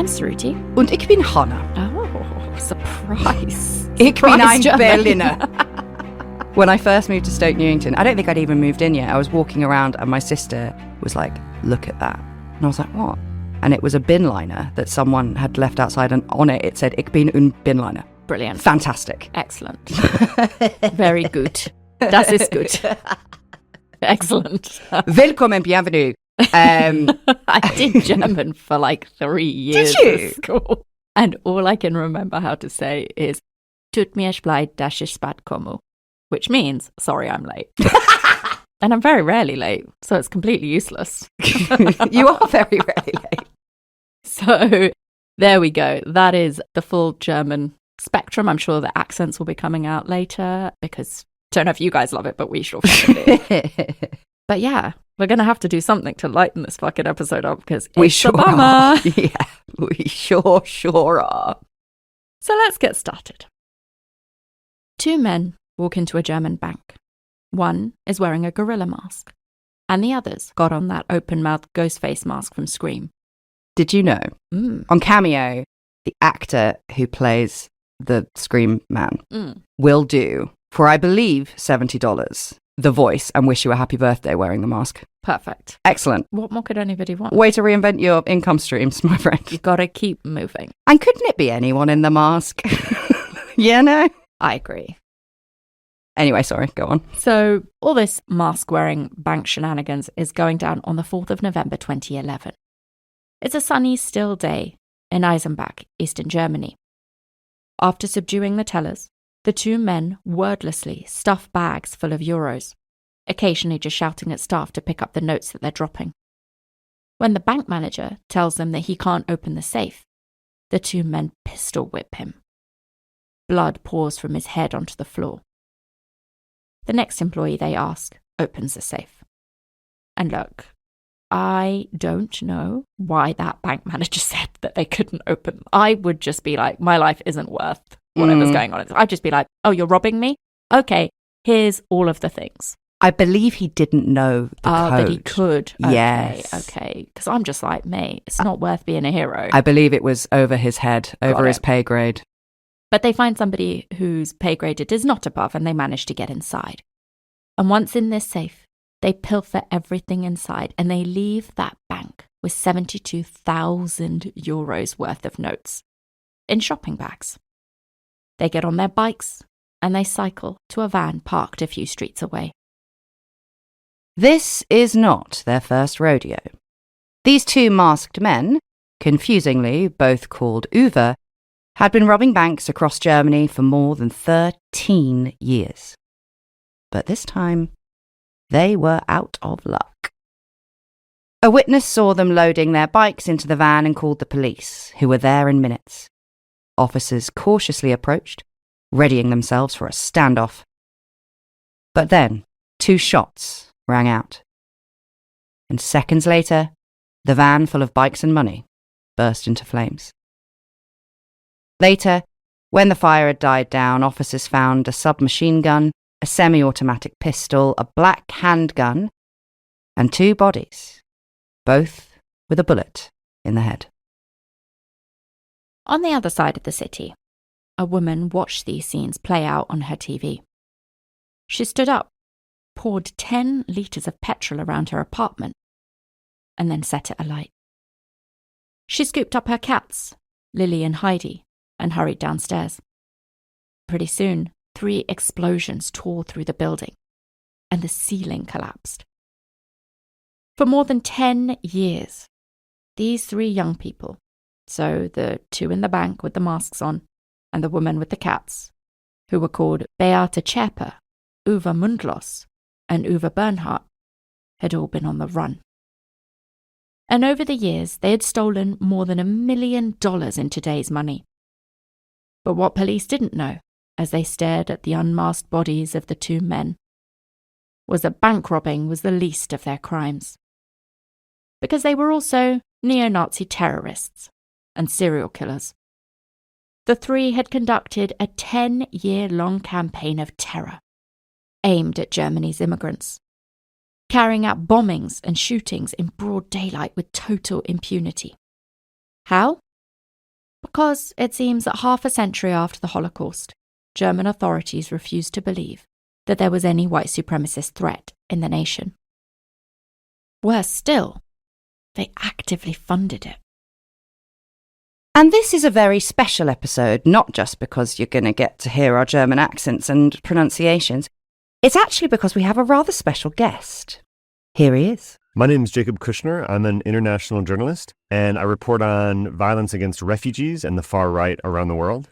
I'm Sruti. Und ich bin Hannah. Oh, surprise. Ich bin ein German. Berliner. When I first moved to Stoke Newington, I don't think I'd even moved in yet. I was walking around and my sister was like, look at that. And I was like, what? And it was a bin liner that someone had left outside, and on it said, Ich bin ein Binliner. Brilliant. Fantastic. Excellent. Very good. Das ist gut. Excellent. Willkommen, bienvenue. I did German for like 3 years Did you? at school. And all I can remember how to say is, Tut mir leid, dass ich spät komme. Which means, sorry, I'm late. And I'm very rarely late, so it's completely useless. You are very rarely late. So there we go. That is the full German spectrum. I'm sure the accents will be coming out later because I don't know if you guys love it, but we sure fucking do. But yeah, we're going to have to do something to lighten this fucking episode up because We it's sure a bummer. are. Yeah, we sure are. So let's get started. 2 men walk into a German bank. One is wearing a gorilla mask, and the others got on that open-mouthed ghost face mask from Scream. Did you know? On Cameo, the actor who plays the Scream man will do, for I believe $70, the voice and wish you a happy birthday wearing the mask. Perfect. Excellent. What more could anybody want? Way to reinvent your income streams, my friend. You've got to keep moving. And couldn't it be anyone in the mask? Yeah, no? I agree. Anyway, sorry, go on. So all this mask-wearing bank shenanigans is going down on the 4th of November 2011. It's a sunny, still day in Eisenbach, Eastern Germany. After subduing the tellers, the 2 men wordlessly stuff bags full of euros, occasionally just shouting at staff to pick up the notes that they're dropping. When the bank manager tells them that he can't open the safe, the 2 men pistol whip him. Blood pours from his head onto the floor. The next employee they ask opens the safe. And look, I don't know why that bank manager said that they couldn't open. I would just be like, my life isn't worth whatever's going on. I'd just be like, oh, you're robbing me? Okay, here's all of the things. I believe he didn't know the code. That he could. Okay, Yes. Okay. Because I'm just like, mate, it's not worth being a hero. I believe it was over his head, over his pay grade. But they find somebody whose pay grade it is not above, and they manage to get inside. And once in this safe, they pilfer everything inside, and they leave that bank with 72,000 euros worth of notes in shopping bags. They get on their bikes, and they cycle to a van parked a few streets away. This is not their first rodeo. These 2 masked men, confusingly both called Uwe, had been robbing banks across Germany for more than 13 years. But this time, they were out of luck. A witness saw them loading their bikes into the van and called the police, who were there in minutes. Officers cautiously approached, readying themselves for a standoff. But then, 2 shots rang out. And seconds later, the van full of bikes and money burst into flames. Later, when the fire had died down, officers found a submachine gun, a semi-automatic pistol, a black handgun, and 2 bodies, both with a bullet in the head. On the other side of the city, a woman watched these scenes play out on her TV. She stood up, poured 10 litres of petrol around her apartment, and then set it alight. She scooped up her cats, Lily and Heidi, and hurried downstairs. Pretty soon, 3 explosions tore through the building, and the ceiling collapsed. For more than 10 years, these 3 young people, so the 2 in the bank with the masks on, and the woman with the cats, who were called Beate Zschäpe, Uwe Mundlos, and Uwe Bernhardt, had all been on the run. And over the years, they had stolen more than $1 million in today's money. But what police didn't know, as they stared at the unmasked bodies of the 2 men, was that bank robbing was the least of their crimes. Because they were also neo-Nazi terrorists and serial killers. The 3 had conducted a 10-year-long campaign of terror, aimed at Germany's immigrants, carrying out bombings and shootings in broad daylight with total impunity. How? Because it seems that half a century after the Holocaust, German authorities refused to believe that there was any white supremacist threat in the nation. Worse still, they actively funded it. And this is a very special episode, not just because you're going to get to hear our German accents and pronunciations. It's actually because we have a rather special guest. Here he is. My name is Jacob Kushner. I'm an international journalist, and I report on violence against refugees and the far right around the world.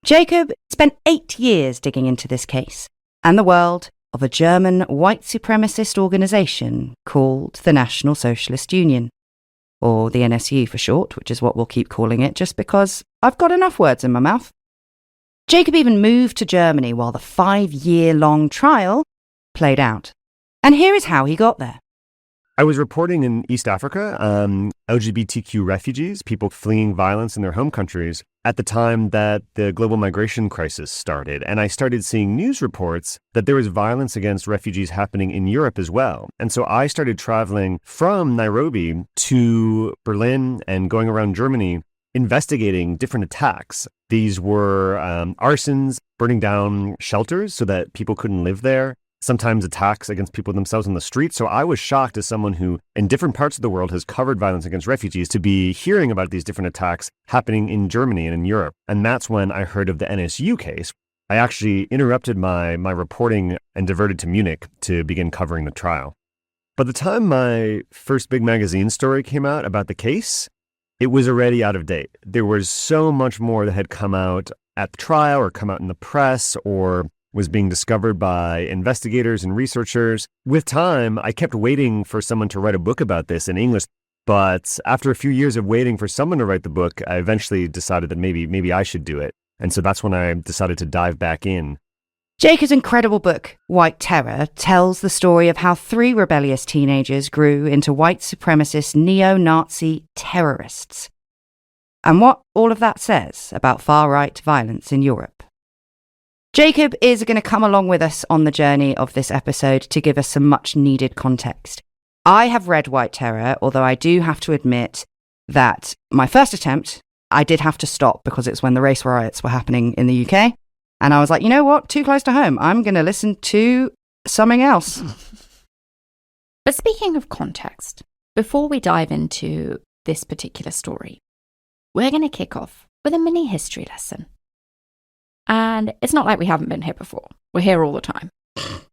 Jacob spent 8 years digging into this case and the world of a German white supremacist organisation called the National Socialist Union, or the NSU for short, which is what we'll keep calling it just because I've got enough words in my mouth. Jacob even moved to Germany while the 5-year-long trial played out. And here is how he got there. I was reporting in East Africa on LGBTQ refugees, people fleeing violence in their home countries, at the time that the global migration crisis started. And I started seeing news reports that there was violence against refugees happening in Europe as well. And so I started traveling from Nairobi to Berlin and going around Germany, investigating different attacks. These were arsons, burning down shelters so that people couldn't live there. Sometimes attacks against people themselves on the street. So I was shocked as someone who, in different parts of the world, has covered violence against refugees, to be hearing about these different attacks happening in Germany and in Europe. And that's when I heard of the NSU case. I actually interrupted my reporting and diverted to Munich to begin covering the trial. By the time my first big magazine story came out about the case, it was already out of date. There was so much more that had come out at the trial or come out in the press or was being discovered by investigators and researchers. With time, I kept waiting for someone to write a book about this in English, but after a few years of waiting for someone to write the book, I eventually decided that maybe I should do it. And so that's when I decided to dive back in. Jacob's incredible book, White Terror, tells the story of how 3 rebellious teenagers grew into white supremacist neo-Nazi terrorists, and what all of that says about far-right violence in Europe. Jacob is going to come along with us on the journey of this episode to give us some much-needed context. I have read White Terror, although I do have to admit that my first attempt, I did have to stop because it's when the race riots were happening in the UK. And I was like, you know what? Too close to home. I'm going to listen to something else. But speaking of context, before we dive into this particular story, we're going to kick off with a mini history lesson. And it's not like we haven't been here before. We're here all the time.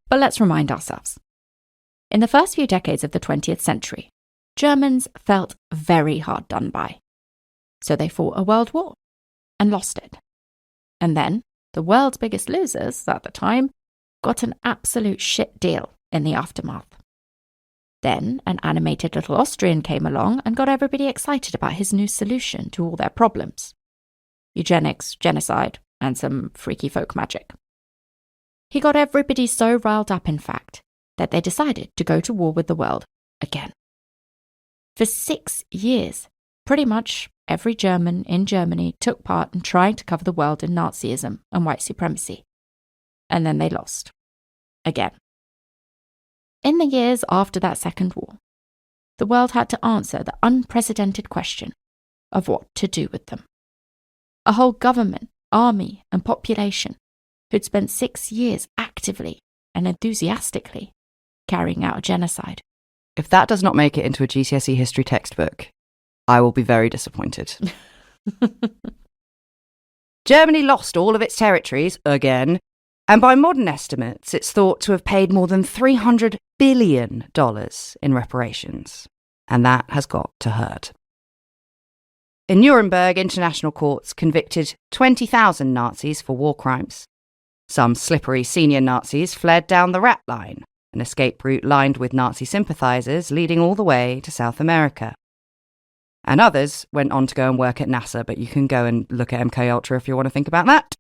But let's remind ourselves. In the first few decades of the 20th century, Germans felt very hard done by. So they fought a world war and lost it. And then the world's biggest losers at the time got an absolute shit deal in the aftermath. Then an animated little Austrian came along and got everybody excited about his new solution to all their problems. Eugenics, genocide, and some freaky folk magic. He got everybody so riled up, in fact, that they decided to go to war with the world again. For 6 years, pretty much every German in Germany took part in trying to cover the world in Nazism and white supremacy. And then they lost. Again. In the years after that Second War, the world had to answer the unprecedented question of what to do with them. A whole government, army and population who'd spent 6 years actively and enthusiastically carrying out a genocide. If that does not make it into a GCSE history textbook, I will be very disappointed. Germany lost all of its territories again, and by modern estimates, it's thought to have paid more than $300 billion in reparations. And that has got to hurt. In Nuremberg, international courts convicted 20,000 Nazis for war crimes. Some slippery senior Nazis fled down the rat line, an escape route lined with Nazi sympathisers leading all the way to South America. And others went on to go and work at NASA, but you can go and look at MKUltra if you want to think about that.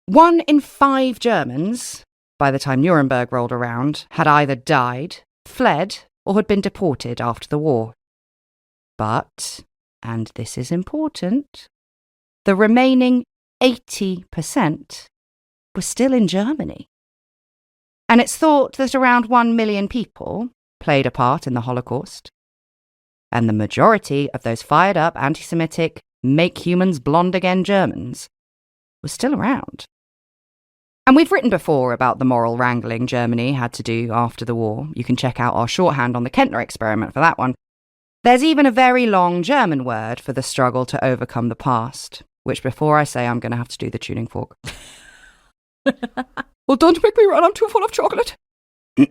1 in 5 Germans, by the time Nuremberg rolled around, had either died, fled, or had been deported after the war. But, and this is important, the remaining 80% were still in Germany. And it's thought that around 1 million people played a part in the Holocaust. and the majority of those fired-up anti-Semitic make humans blonde again Germans was still around. And we've written before about the moral wrangling Germany had to do after the war. You can check out our shorthand on the Kentner experiment for that one. There's even a very long German word for the struggle to overcome the past, which before I say I'm going to have to do the tuning fork. Well, don't make me run, I'm too full of chocolate.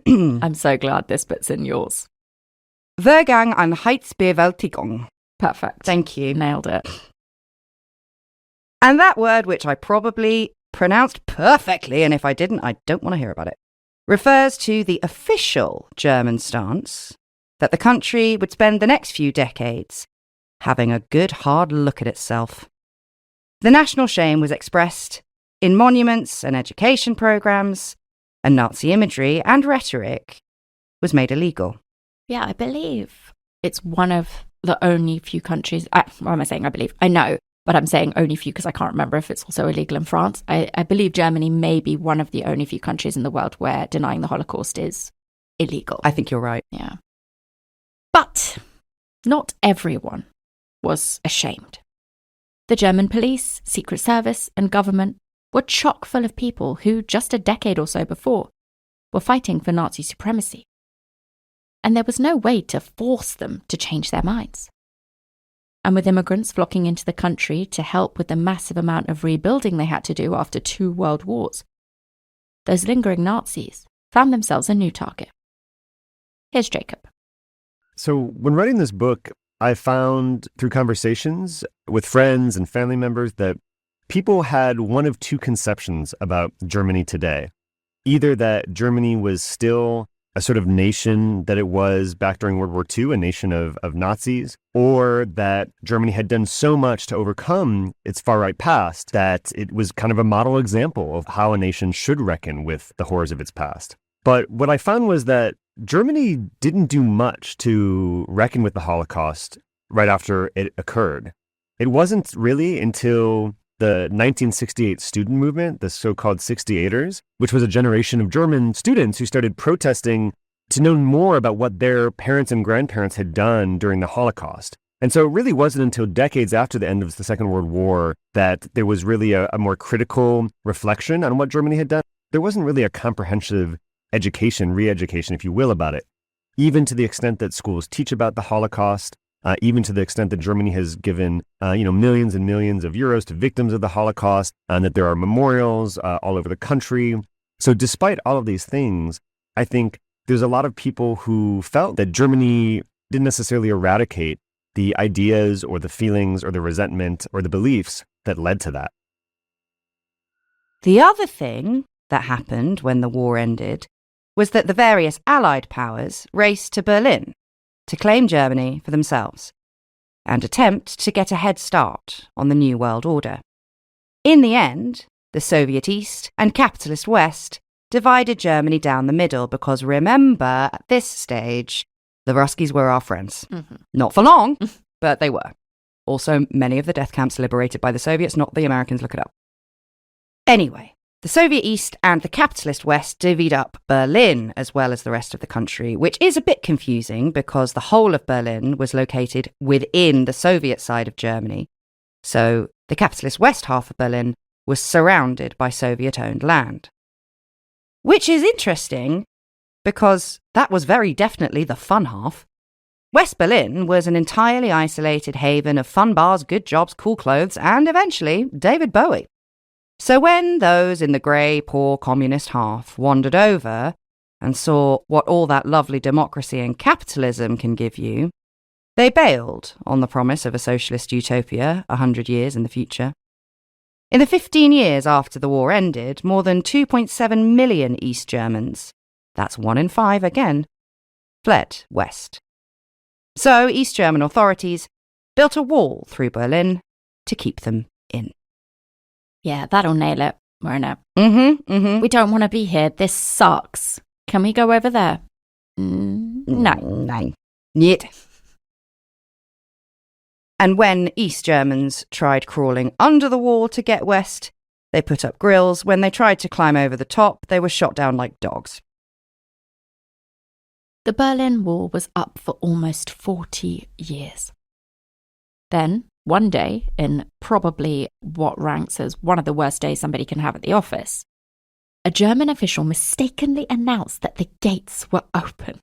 I'm so glad this bit's in yours. Vergangenheitsbewältigung. Perfect. Thank you. Nailed it. And that word, which I probably pronounced perfectly, and if I didn't, I don't want to hear about it, refers to the official German stance that the country would spend the next few decades having a good hard look at itself. The national shame was expressed in monuments and education programs, and Nazi imagery and rhetoric was made illegal. Yeah, I believe it's one of the only few countries. What am I saying? I believe. I know, but I'm saying only few because I can't remember if it's also illegal in France. I believe Germany may be one of the only few countries in the world where denying the Holocaust is illegal. I think you're right. Yeah. But not everyone was ashamed. The German police, Secret Service, and government were chock full of people who, just a decade or so before, were fighting for Nazi supremacy. And there was no way to force them to change their minds. And with immigrants flocking into the country to help with the massive amount of rebuilding they had to do after 2 world wars, those lingering Nazis found themselves a new target. Here's Jacob. So when writing this book, I found through conversations with friends and family members that people had one of two conceptions about Germany today. Either that Germany was still a sort of nation that it was back during World War II, a nation of Nazis, or that Germany had done so much to overcome its far-right past that it was kind of a model example of how a nation should reckon with the horrors of its past. But what I found was that Germany didn't do much to reckon with the Holocaust right after it occurred. It wasn't really until the 1968 student movement, the so-called 68ers, which was a generation of German students who started protesting to know more about what their parents and grandparents had done during the Holocaust. And so it really wasn't until decades after the end of the Second World War that there was really a more critical reflection on what Germany had done. There wasn't really a comprehensive education, re-education, if you will, about it, even to the extent that schools teach about the Holocaust, even to the extent that Germany has given, millions and millions of euros to victims of the Holocaust, and that there are memorials all over the country. So despite all of these things, I think there's a lot of people who felt that Germany didn't necessarily eradicate the ideas or the feelings or the resentment or the beliefs that led to that. The other thing that happened when the war ended was that the various Allied powers raced to Berlin to claim Germany for themselves and attempt to get a head start on the New World Order. In the end, the Soviet East and capitalist West divided Germany down the middle because, remember, at this stage, the Ruskies were our friends. Mm-hmm. Not for long, but they were. Also, many of the death camps liberated by the Soviets, not the Americans, look it up. Anyway, the Soviet East and the capitalist West divvied up Berlin as well as the rest of the country, which is a bit confusing because the whole of Berlin was located within the Soviet side of Germany. So the capitalist West half of Berlin was surrounded by Soviet-owned land. Which is interesting because that was very definitely the fun half. West Berlin was an entirely isolated haven of fun bars, good jobs, cool clothes, and eventually David Bowie. So when those in the grey, poor communist half wandered over and saw what all that lovely democracy and capitalism can give you, they bailed on the promise of a socialist utopia 100 years in the future. In the 15 years after the war ended, more than 2.7 million East Germans, that's 1 in 5 again, fled west. So East German authorities built a wall through Berlin to keep them in. Yeah, that'll nail it, won't it? Mm-hmm. We don't want to be here. This sucks. Can we go over there? No. Nein. Niet. And when East Germans tried crawling under the wall to get west, they put up grills. When they tried to climb over the top, they were shot down like dogs. The Berlin Wall was up for almost 40 years. Then, one day, in probably what ranks as one of the worst days somebody can have at the office, a German official mistakenly announced that the gates were open.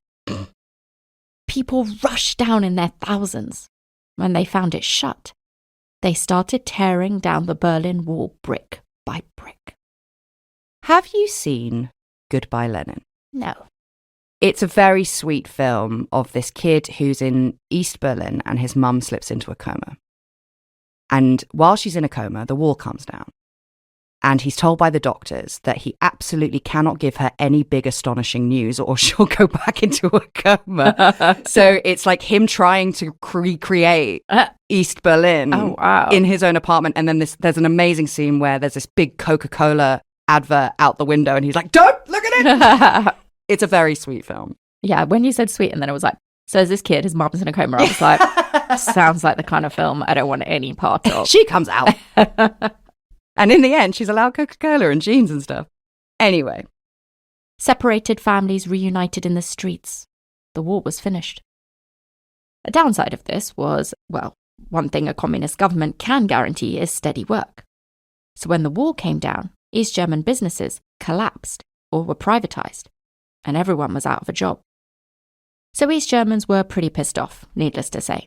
People rushed down in their thousands. When they found it shut, they started tearing down the Berlin Wall brick by brick. Have you seen Goodbye Lenin? No. It's a very sweet film of this kid who's in East Berlin and his mum slips into a coma. And while she's in a coma, the wall comes down. And he's told by the doctors that he absolutely cannot give her any big astonishing news or she'll go back into a coma. So it's like him trying to recreate East Berlin in his own apartment. And then there's an amazing scene where there's this big Coca-Cola advert out the window and he's like, don't look at it. It's a very sweet film. Yeah, when you said sweet and then it was like, so is this kid, his mum's in a coma. I was like, sounds like the kind of film I don't want any part of. She comes out. And in the end, she's allowed Coca-Cola and jeans and stuff. Anyway. Separated families reunited in the streets. The war was finished. A downside of this was, well, one thing a communist government can guarantee is steady work. So when the wall came down, East German businesses collapsed or were privatized, and everyone was out of a job. So East Germans were pretty pissed off, needless to say,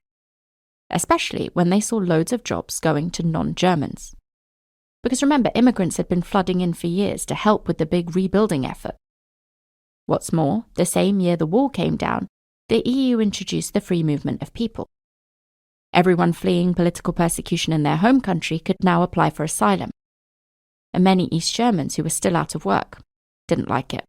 especially when they saw loads of jobs going to non-Germans. Because remember, immigrants had been flooding in for years to help with the big rebuilding effort. What's more, the same year the wall came down, the EU introduced the free movement of people. Everyone fleeing political persecution in their home country could now apply for asylum. And many East Germans who were still out of work didn't like it.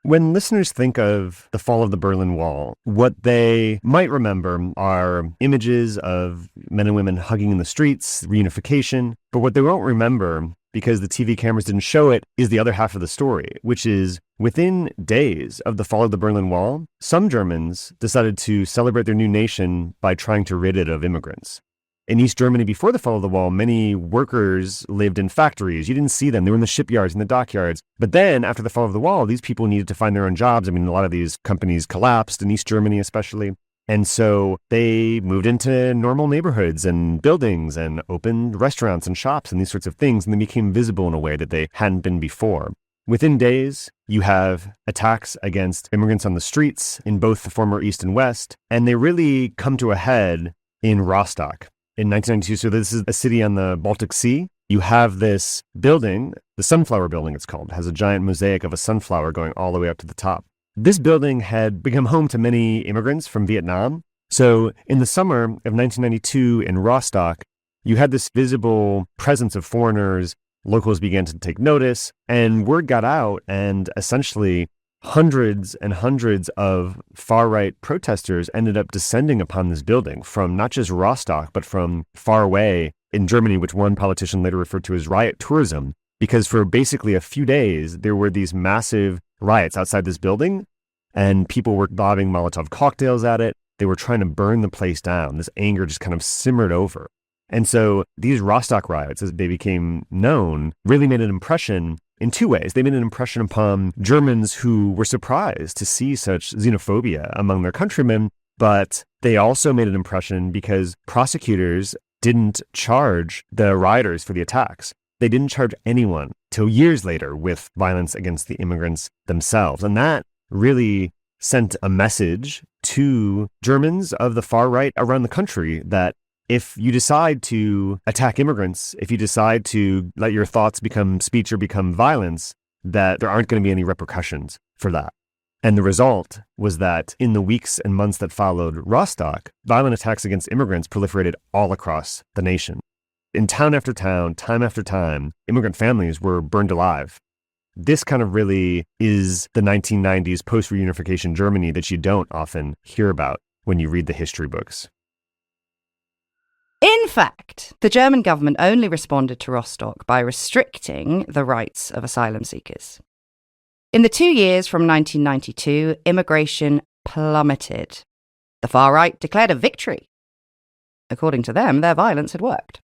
When listeners think of the fall of the Berlin Wall, what they might remember are images of men and women hugging in the streets, reunification. But what they won't remember, because the TV cameras didn't show it, is the other half of the story, which is within days of the fall of the Berlin Wall, some Germans decided to celebrate their new nation by trying to rid it of immigrants. In East Germany, before the fall of the wall, many workers lived in factories. You didn't see them. They were in the shipyards and the dockyards. But then, after the fall of the wall, these people needed to find their own jobs. I mean, a lot of these companies collapsed, in East Germany especially. And so they moved into normal neighborhoods and buildings and opened restaurants and shops and these sorts of things. And they became visible in a way that they hadn't been before. Within days, you have attacks against immigrants on the streets in both the former East and West. And they really come to a head in Rostock. In 1992, so this is a city on the Baltic Sea. You have this building, the Sunflower Building it's called, has a giant mosaic of a sunflower going all the way up to the top. This building had become home to many immigrants from Vietnam. So in the summer of 1992 in Rostock, you had this visible presence of foreigners. Locals began to take notice, and word got out, and essentially hundreds and hundreds of far-right protesters ended up descending upon this building from not just Rostock, but from far away in Germany, which one politician later referred to as riot tourism, because for basically a few days, there were these massive riots outside this building, and people were lobbing Molotov cocktails at it. They were trying to burn the place down. This anger just kind of simmered over. And so these Rostock riots, as they became known, really made an impression in two ways. They made an impression upon Germans who were surprised to see such xenophobia among their countrymen, but they also made an impression because prosecutors didn't charge the rioters for the attacks. They didn't charge anyone till years later with violence against the immigrants themselves. And that really sent a message to Germans of the far right around the country that if you decide to attack immigrants, if you decide to let your thoughts become speech or become violence, that there aren't going to be any repercussions for that. And the result was that in the weeks and months that followed Rostock, violent attacks against immigrants proliferated all across the nation. In town after town, time after time, immigrant families were burned alive. This kind of really is the 1990s post-reunification Germany that you don't often hear about when you read the history books. In fact, the German government only responded to Rostock by restricting the rights of asylum seekers. In the 2 years from 1992, immigration plummeted. The far right declared a victory. According to them, their violence had worked.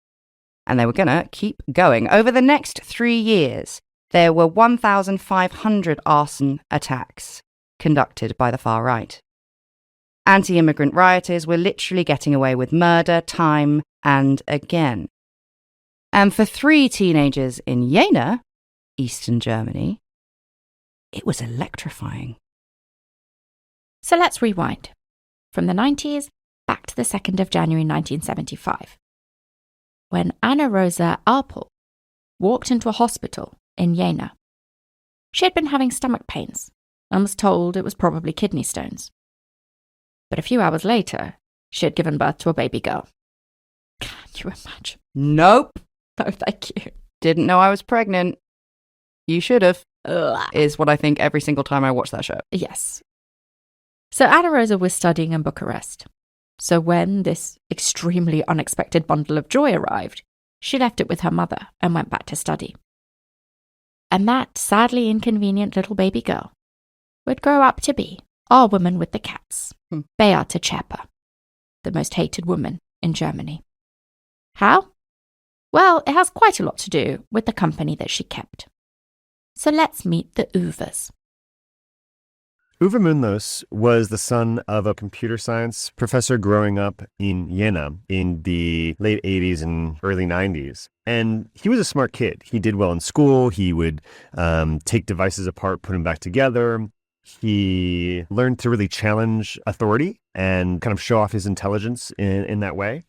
And they were going to keep going. Over the next 3 years, there were 1,500 arson attacks conducted by the far right. Anti-immigrant rioters were literally getting away with murder time and again. And for 3 teenagers in Jena, Eastern Germany, it was electrifying. So let's rewind. From the 90s back to the 2nd of January 1975, when Anna Rosa Arpel walked into a hospital in Jena. She had been having stomach pains and was told it was probably kidney stones. But a few hours later, she had given birth to a baby girl. Can you imagine? Nope. No, thank you. Didn't know I was pregnant. You should have, Ugh. is what I think every single time I watch that show. Yes. So Anna Rosa was studying in Bucharest. So when this extremely unexpected bundle of joy arrived, she left it with her mother and went back to study. And that sadly inconvenient little baby girl would grow up to be our woman with the cats, Beate Zschäpe, the most hated woman in Germany. How? Well, it has quite a lot to do with the company that she kept. So let's meet the Uvers. Uwe Mundlos was the son of a computer science professor growing up in Jena in the late 80s and early 90s. And he was a smart kid. He did well in school. He would take devices apart, put them back together. He learned to really challenge authority and kind of show off his intelligence in that way.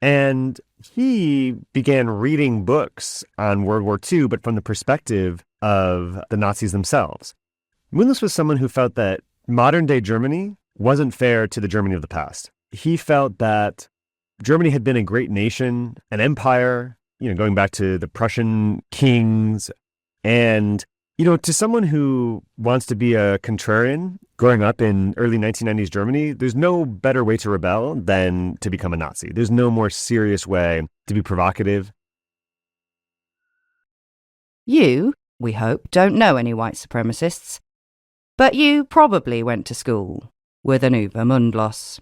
And he began reading books on World War II, but from the perspective of the Nazis themselves. Mundlos was someone who felt that modern-day Germany wasn't fair to the Germany of the past. He felt that Germany had been a great nation, an empire, going back to the Prussian kings. And, to someone who wants to be a contrarian growing up in early 1990s Germany, there's no better way to rebel than to become a Nazi. There's no more serious way to be provocative. You, we hope, don't know any white supremacists. But you probably went to school with an Uwe Mundlos.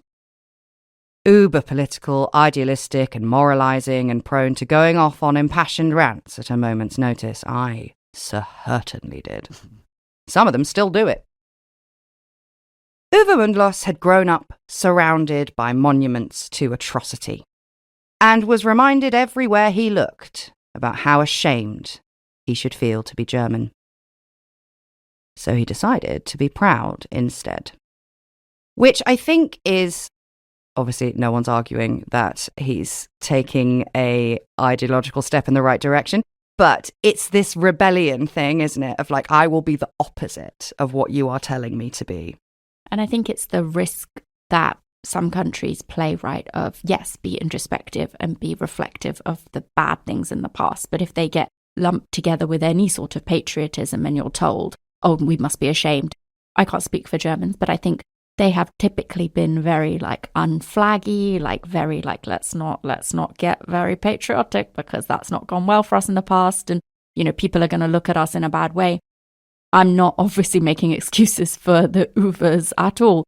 Uber political, idealistic and moralising and prone to going off on impassioned rants at a moment's notice. I certainly did. Some of them still do it. Uwe Mundlos had grown up surrounded by monuments to atrocity and was reminded everywhere he looked about how ashamed he should feel to be German. So he decided to be proud instead. Which I think is, obviously no one's arguing that he's taking a ideological step in the right direction, but it's this rebellion thing, isn't it? Of like, I will be the opposite of what you are telling me to be. And I think it's the risk that some countries play, right, of, yes, be introspective and be reflective of the bad things in the past. But if they get lumped together with any sort of patriotism and you're told, oh, we must be ashamed. I can't speak for Germans, but I think they have typically been very unflaggy, very let's not get very patriotic because that's not gone well for us in the past. And, people are going to look at us in a bad way. I'm not obviously making excuses for the Uvers at all,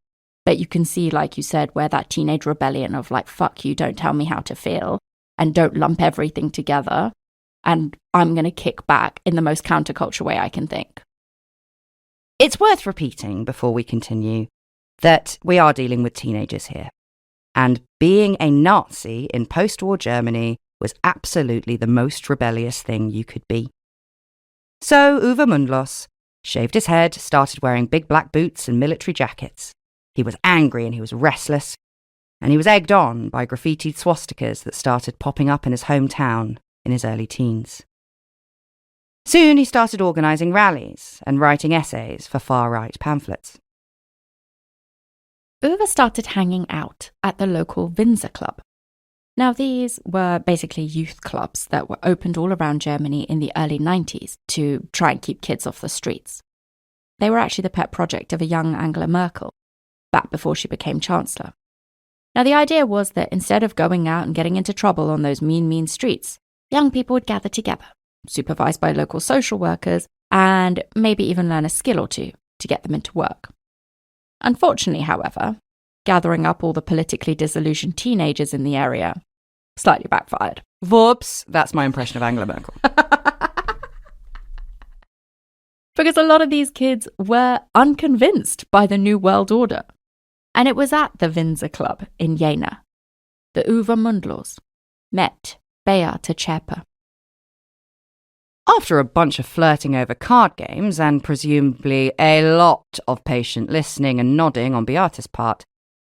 but you can see, like you said, where that teenage rebellion of fuck you, don't tell me how to feel and don't lump everything together. And I'm going to kick back in the most counterculture way I can think. It's worth repeating before we continue that we are dealing with teenagers here. And being a Nazi in post-war Germany was absolutely the most rebellious thing you could be. So Uwe Mundlos shaved his head, started wearing big black boots and military jackets. He was angry and he was restless, and he was egged on by graffitied swastikas that started popping up in his hometown in his early teens. Soon he started organising rallies and writing essays for far-right pamphlets. Uwe started hanging out at the local Winzer Club. Now, these were basically youth clubs that were opened all around Germany in the early 90s to try and keep kids off the streets. They were actually the pet project of a young Angela Merkel, back before she became Chancellor. Now, the idea was that instead of going out and getting into trouble on those mean streets, young people would gather together, supervised by local social workers, and maybe even learn a skill or two to get them into work. Unfortunately, however, gathering up all the politically disillusioned teenagers in the area slightly backfired. Whoops, that's my impression of Angela Merkel. Because a lot of these kids were unconvinced by the New World Order. And it was at the Windsor Club in Jena that Uwe Mundlos met Beate Zschäpe. After a bunch of flirting over card games and presumably a lot of patient listening and nodding on Beate's part,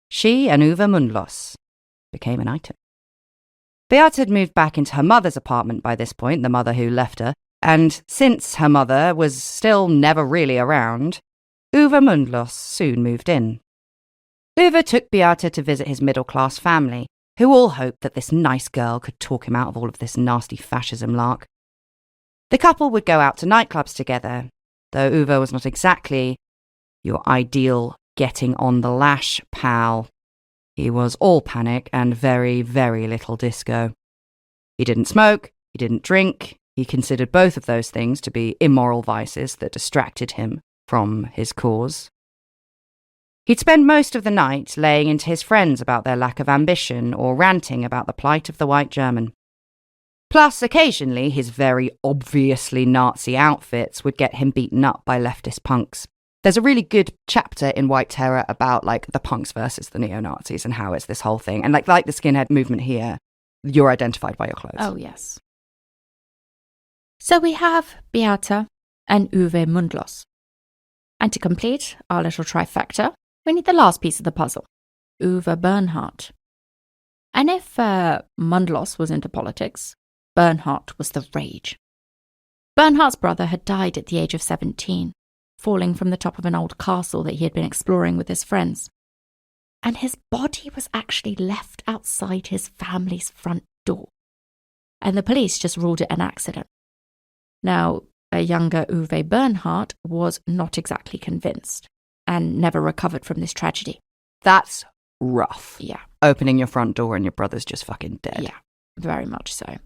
she and Uwe Mundlos became an item. Beate had moved back into her mother's apartment by this point, the mother who left her, and since her mother was still never really around, Uwe Mundlos soon moved in. Uwe took Beate to visit his middle-class family, who all hoped that this nice girl could talk him out of all of this nasty fascism lark. The couple would go out to nightclubs together, though Uwe was not exactly your ideal getting on the lash pal. He was all panic and very, very little disco. He didn't smoke, he didn't drink, he considered both of those things to be immoral vices that distracted him from his cause. He'd spend most of the night laying into his friends about their lack of ambition or ranting about the plight of the white German. Plus, occasionally, his very obviously Nazi outfits would get him beaten up by leftist punks. There's a really good chapter in White Terror about, the punks versus the neo-Nazis and how it's this whole thing. And, like the skinhead movement here, you're identified by your clothes. Oh, yes. So we have Beate and Uwe Mundlos. And to complete our little trifecta, we need the last piece of the puzzle, Uwe Bernhardt. And if Mundlos was into politics, Bernhardt was the rage. Bernhardt's brother had died at the age of 17, falling from the top of an old castle that he had been exploring with his friends. And his body was actually left outside his family's front door. And the police just ruled it an accident. Now, a younger Uwe Bernhardt was not exactly convinced and never recovered from this tragedy. That's rough. Yeah. Opening your front door and your brother's just fucking dead. Yeah, very much so.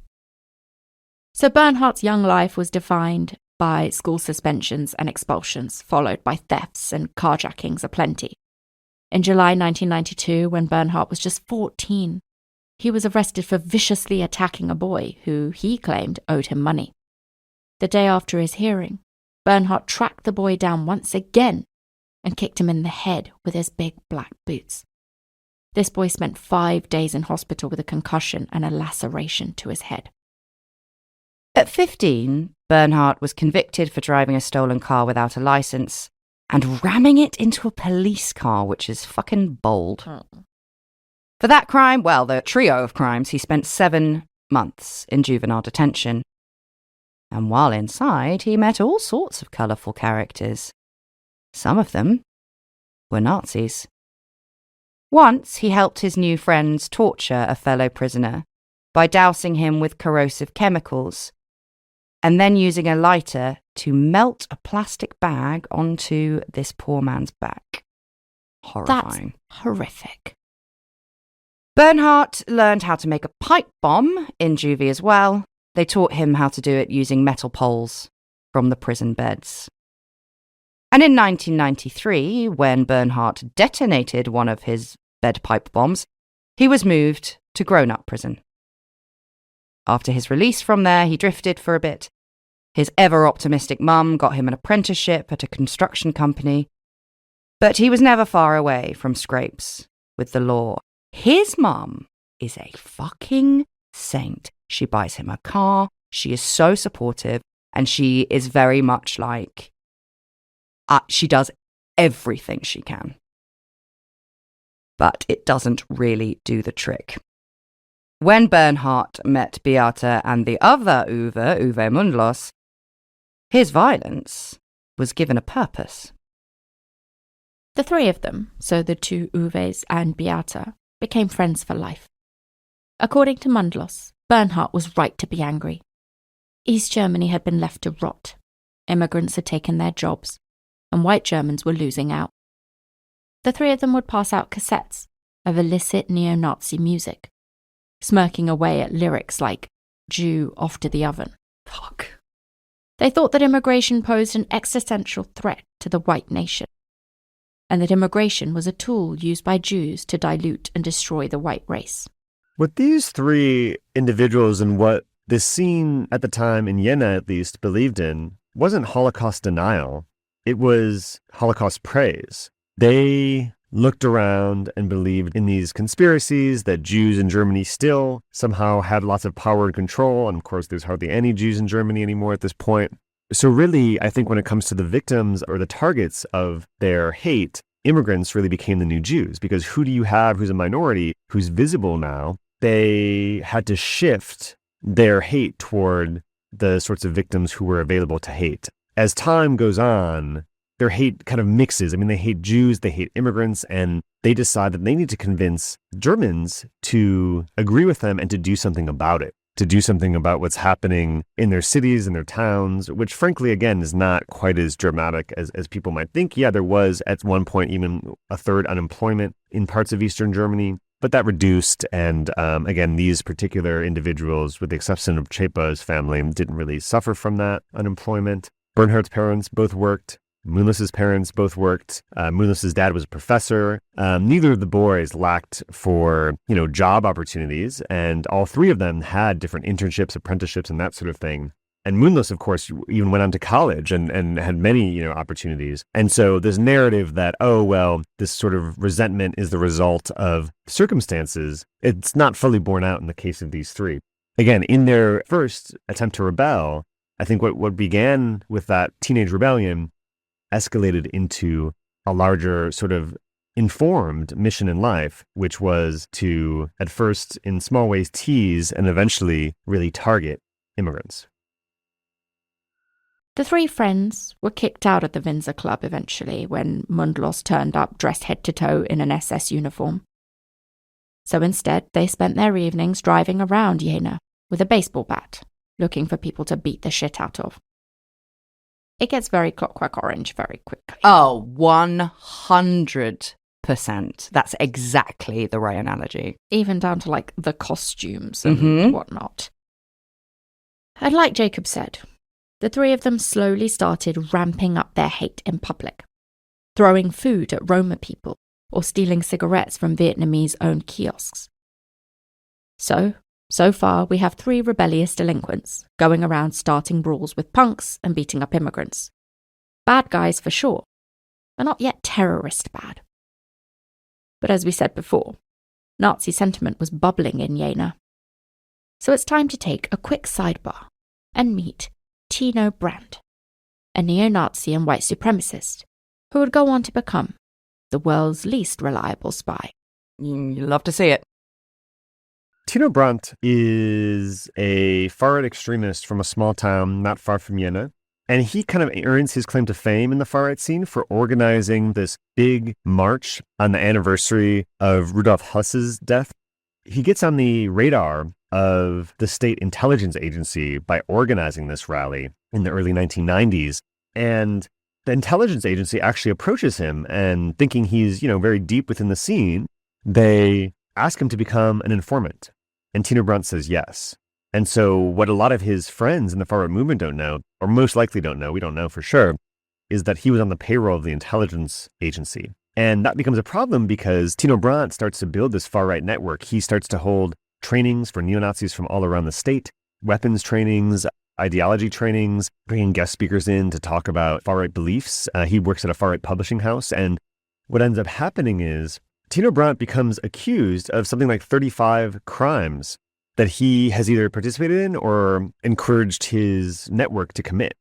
So Bernhardt's young life was defined by school suspensions and expulsions, followed by thefts and carjackings aplenty. In July 1992, when Bernhardt was just 14, he was arrested for viciously attacking a boy who he claimed owed him money. The day after his hearing, Bernhardt tracked the boy down once again and kicked him in the head with his big black boots. This boy spent 5 days in hospital with a concussion and a laceration to his head. At 15, Bernhardt was convicted for driving a stolen car without a license and ramming it into a police car, which is fucking bold. For that crime, the trio of crimes, he spent 7 months in juvenile detention. And while inside, he met all sorts of colourful characters. Some of them were Nazis. Once, he helped his new friends torture a fellow prisoner by dousing him with corrosive chemicals and then using a lighter to melt a plastic bag onto this poor man's back. Horrifying. That's horrific. Bernhardt learned how to make a pipe bomb in juvie as well. They taught him how to do it using metal poles from the prison beds. And in 1993, when Bernhardt detonated one of his bed pipe bombs, he was moved to grown-up prison. After his release from there, he drifted for a bit. His ever-optimistic mum got him an apprenticeship at a construction company, but he was never far away from scrapes with the law. His mum is a fucking saint. She buys him a car, she is so supportive, and she is very much like, she does everything she can. But it doesn't really do the trick. When Bernhardt met Beate and the other Uwe Mundlos, his violence was given a purpose. The three of them, so the two Uwes and Beate, became friends for life. According to Mundlos, Bernhardt was right to be angry. East Germany had been left to rot. Immigrants had taken their jobs, and white Germans were losing out. The three of them would pass out cassettes of illicit neo-Nazi music, smirking away at lyrics like Jew off to the oven. Fuck. They thought that immigration posed an existential threat to the white nation, and that immigration was a tool used by Jews to dilute and destroy the white race. What these three individuals and what the scene at the time in Jena at least believed in wasn't Holocaust denial. It was Holocaust praise. They looked around and believed in these conspiracies that Jews in Germany still somehow had lots of power and control. And of course, there's hardly any Jews in Germany anymore at this point. So really, I think when it comes to the victims or the targets of their hate, immigrants really became the new Jews, because who do you have who's a minority, who's visible now? They had to shift their hate toward the sorts of victims who were available to hate. As time goes on, their hate kind of mixes. I mean, they hate Jews, they hate immigrants, and they decide that they need to convince Germans to agree with them and to do something about it, to do something about what's happening in their cities and their towns, which frankly, again, is not quite as dramatic as people might think. Yeah, there was at one point even a third unemployment in parts of Eastern Germany, but that reduced. And again, these particular individuals, with the exception of Zschäpe's family, didn't really suffer from that unemployment. Bernhard's parents both worked. Mühles's parents both worked. Mühles's dad was a professor. Neither of the boys lacked for, job opportunities, and all three of them had different internships, apprenticeships, and that sort of thing. And Mühles, of course, even went on to college and had many, opportunities. And so this narrative that, this sort of resentment is the result of circumstances, it's not fully borne out in the case of these three. Again, in their first attempt to rebel, I think what began with that teenage rebellion escalated into a larger sort of informed mission in life, which was to, at first, in small ways, tease and eventually really target immigrants. The three friends were kicked out of the Windsor Club eventually when Mundlos turned up dressed head to toe in an SS uniform. So instead, they spent their evenings driving around Jena with a baseball bat, looking for people to beat the shit out of. It gets very Clockwork Orange very quickly. Oh, 100%. That's exactly the right analogy. Even down to the costumes and whatnot. And like Jacob said, the three of them slowly started ramping up their hate in public, throwing food at Roma people or stealing cigarettes from Vietnamese-owned kiosks. So far, we have three rebellious delinquents going around starting brawls with punks and beating up immigrants. Bad guys for sure, but not yet terrorist bad. But as we said before, Nazi sentiment was bubbling in Jena. So it's time to take a quick sidebar and meet Tino Brandt, a neo-Nazi and white supremacist who would go on to become the world's least reliable spy. You love to see it. Tino Brandt is a far-right extremist from a small town not far from Jena, and he kind of earns his claim to fame in the far-right scene for organizing this big march on the anniversary of Rudolf Höss's death. He gets on the radar of the state intelligence agency by organizing this rally in the early 1990s, and the intelligence agency actually approaches him, and thinking he's, very deep within the scene, they ask him to become an informant. And Tino Brandt says yes. And so what a lot of his friends in the far-right movement don't know, or most likely don't know, we don't know for sure, is that he was on the payroll of the intelligence agency. And that becomes a problem because Tino Brandt starts to build this far-right network. He starts to hold trainings for neo-Nazis from all around the state, weapons trainings, ideology trainings, bringing guest speakers in to talk about far-right beliefs. He works at a far-right publishing house. And what ends up happening is Tino Brandt becomes accused of something like 35 crimes that he has either participated in or encouraged his network to commit.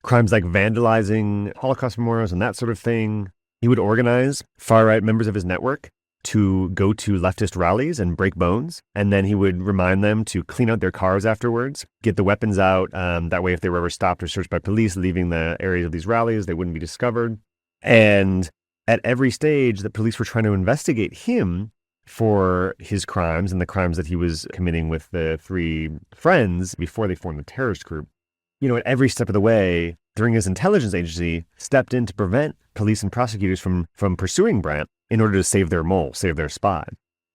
Crimes like vandalizing Holocaust memorials and that sort of thing. He would organize far-right members of his network to go to leftist rallies and break bones, and then he would remind them to clean out their cars afterwards, get the weapons out. That way, if they were ever stopped or searched by police leaving the areas of these rallies, they wouldn't be discovered. And at every stage, the police were trying to investigate him for his crimes and the crimes that he was committing with the three friends before they formed the terrorist group. At every step of the way, during his intelligence agency, stepped in to prevent police and prosecutors from pursuing Brandt in order to save their mole, save their spy.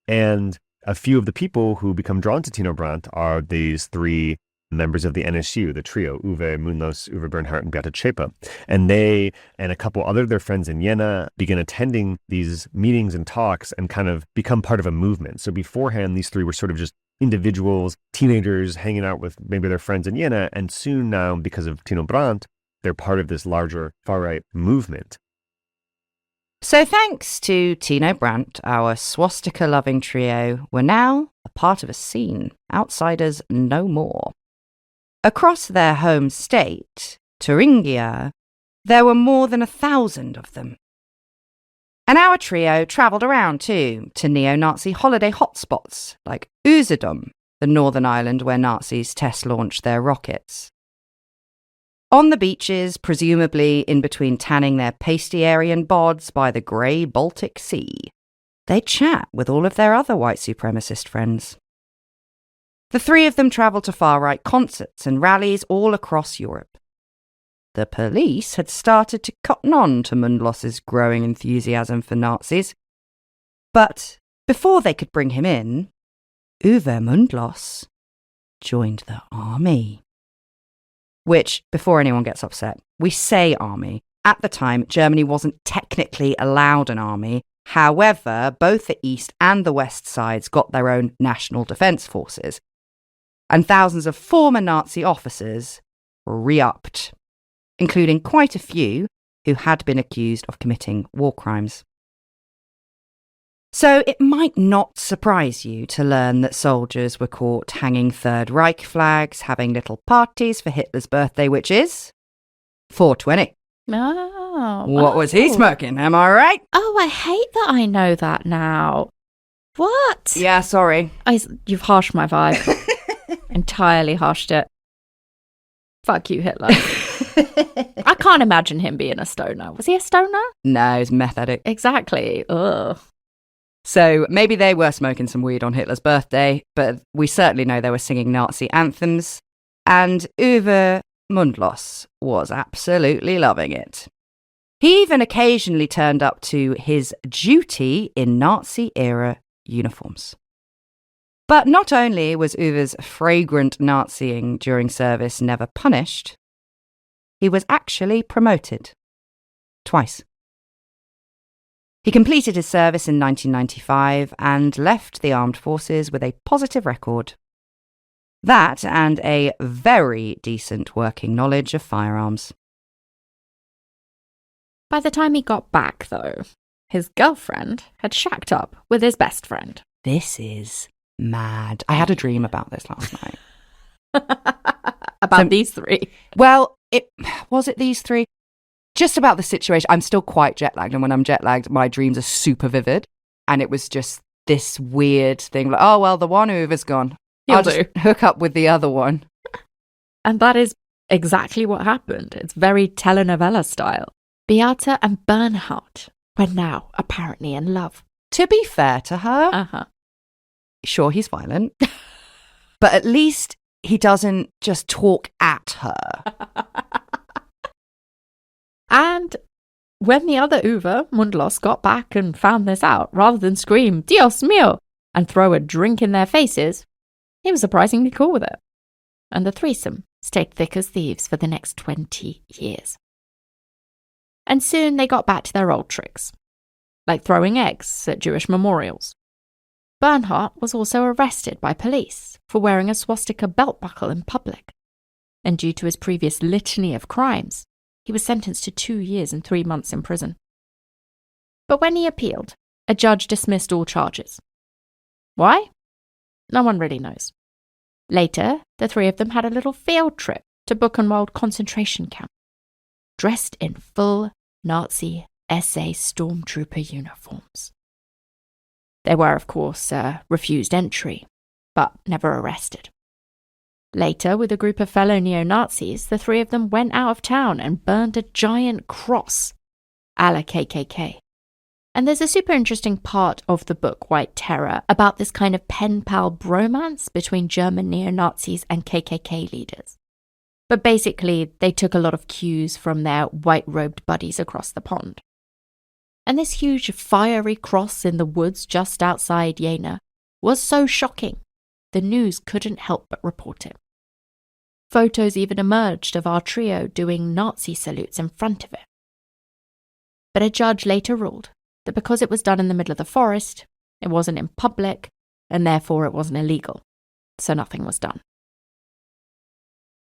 And a few of the people who become drawn to Tino Brandt are these three members of the NSU, the trio, Uwe Mühlers, Uwe Bernhardt, and Beate Zschäpe. And they and a couple other of their friends in Jena begin attending these meetings and talks and kind of become part of a movement. So beforehand, these three were sort of just individuals, teenagers hanging out with maybe their friends in Jena. And soon now, because of Tino Brandt, they're part of this larger far-right movement. So thanks to Tino Brandt, our swastika-loving trio were now a part of a scene outsiders no more. Across their home state, Thuringia, there were more than 1,000 of them. And our trio travelled around too, to neo-Nazi holiday hotspots like Usedom, the northern island where Nazis test-launched their rockets. On the beaches, presumably in between tanning their pasty Aryan bods by the grey Baltic Sea, they'd chat with all of their other white supremacist friends. The three of them travelled to far-right concerts and rallies all across Europe. The police had started to cotton on to Mundlos's growing enthusiasm for Nazis. But before they could bring him in, Uwe Mundlos joined the army. Which, before anyone gets upset, we say army. At the time, Germany wasn't technically allowed an army. However, both the East and the West sides got their own national defence forces. And thousands of former Nazi officers were re-upped, including quite a few who had been accused of committing war crimes. So it might not surprise you to learn that soldiers were caught hanging Third Reich flags, having little parties for Hitler's birthday, which is 420. Oh, What was he smoking, am I right? Oh, I hate that I know that now. What? Yeah, sorry. You've harshed my vibe. Entirely harshed it. Fuck you, Hitler. I can't imagine him being a stoner. Was he a stoner? No, he's meth addict. Exactly. Ugh. So maybe they were smoking some weed on Hitler's birthday, but we certainly know they were singing Nazi anthems, and Uwe Mundlos was absolutely loving it. He even occasionally turned up to his duty in Nazi-era uniforms. But not only was Uwe's fragrant Naziing during service never punished, he was actually promoted. Twice. He completed his service in 1995 and left the armed forces with a positive record. That and a very decent working knowledge of firearms. By the time he got back, though, his girlfriend had shacked up with his best friend. This is mad. I had a dream about this last night. About these three? Well, was it these three? Just about the situation. I'm still quite jet lagged, and when I'm jet lagged, my dreams are super vivid. And it was just this weird thing like, oh, well, the one Uwe's gone. I'll just hook up with the other one. And that is exactly what happened. It's very telenovela style. Beate and Bernhard were now apparently in love. To be fair to her, sure, he's violent, but at least he doesn't just talk at her. And when the other Uwe, Mundlos, got back and found this out, rather than scream, Dios mío, and throw a drink in their faces, he was surprisingly cool with it. And the threesome stayed thick as thieves for the next 20 years. And soon they got back to their old tricks, like throwing eggs at Jewish memorials. Bernhard was also arrested by police for wearing a swastika belt buckle in public. And due to his previous litany of crimes, he was sentenced to 2 years and 3 months in prison. But when he appealed, a judge dismissed all charges. Why? No one really knows. Later, the three of them had a little field trip to Buchenwald concentration camp, dressed in full Nazi SA stormtrooper uniforms. They were, of course, refused entry, but never arrested. Later, with a group of fellow neo-Nazis, the three of them went out of town and burned a giant cross, a la KKK. And there's a super interesting part of the book, White Terror, about this kind of pen-pal bromance between German neo-Nazis and KKK leaders. But basically, they took a lot of cues from their white-robed buddies across the pond. And this huge fiery cross in the woods just outside Jena was so shocking, the news couldn't help but report it. Photos even emerged of our trio doing Nazi salutes in front of it. But a judge later ruled that because it was done in the middle of the forest, it wasn't in public, and therefore it wasn't illegal, so nothing was done.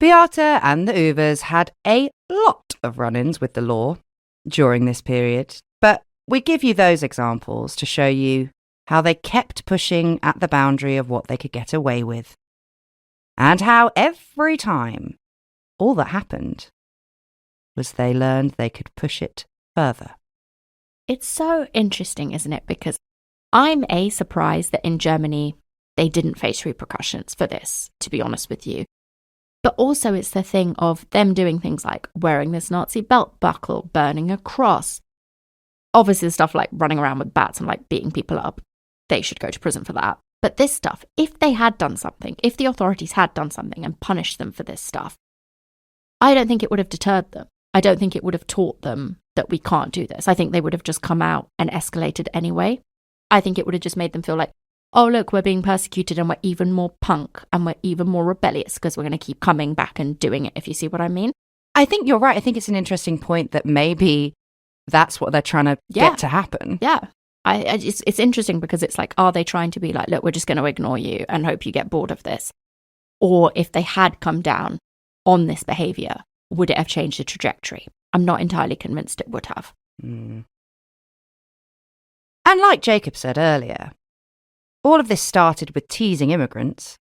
Beate and the Uvers had a lot of run-ins with the law during this period, but we give you those examples to show you how they kept pushing at the boundary of what they could get away with, and how every time all that happened was they learned they could push it further. It's so interesting, isn't it? Because I'm surprised that in Germany they didn't face repercussions for this, to be honest with you. But also it's the thing of them doing things like wearing this Nazi belt buckle, burning a cross. Obviously the stuff like running around with bats and like beating people up, they should go to prison for that. But this stuff, if they had done something, if the authorities had done something and punished them for this stuff, I don't think it would have deterred them. I don't think it would have taught them that we can't do this. I think they would have just come out and escalated anyway. I think it would have just made them feel like, oh, look, we're being persecuted and we're even more punk and we're even more rebellious because we're going to keep coming back and doing it, if you see what I mean. I think you're right. I think it's an interesting point that maybe that's what they're trying to get to happen. Yeah. It's interesting because it's like, are they trying to be like, look, we're just going to ignore you and hope you get bored of this? Or if they had come down on this behaviour, would it have changed the trajectory? I'm not entirely convinced it would have. And like Jacob said earlier, all of this started with teasing immigrants,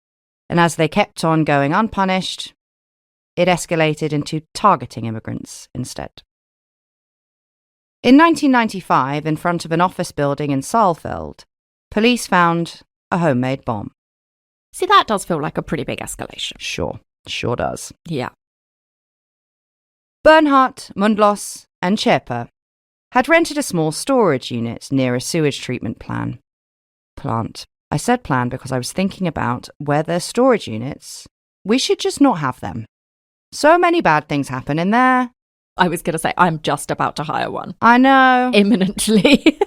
and as they kept on going unpunished, it escalated into targeting immigrants instead. In 1995, in front of an office building in Saalfeld, police found a homemade bomb. See, that does feel like a pretty big escalation. Sure does. Yeah. Bernhard, Mundlos, and Zschäpe had rented a small storage unit near a sewage treatment plant. I said plan because I was thinking about whether storage units, we should just not have them. So many bad things happen in there. I was going to say, I'm just about to hire one. I know. Imminently.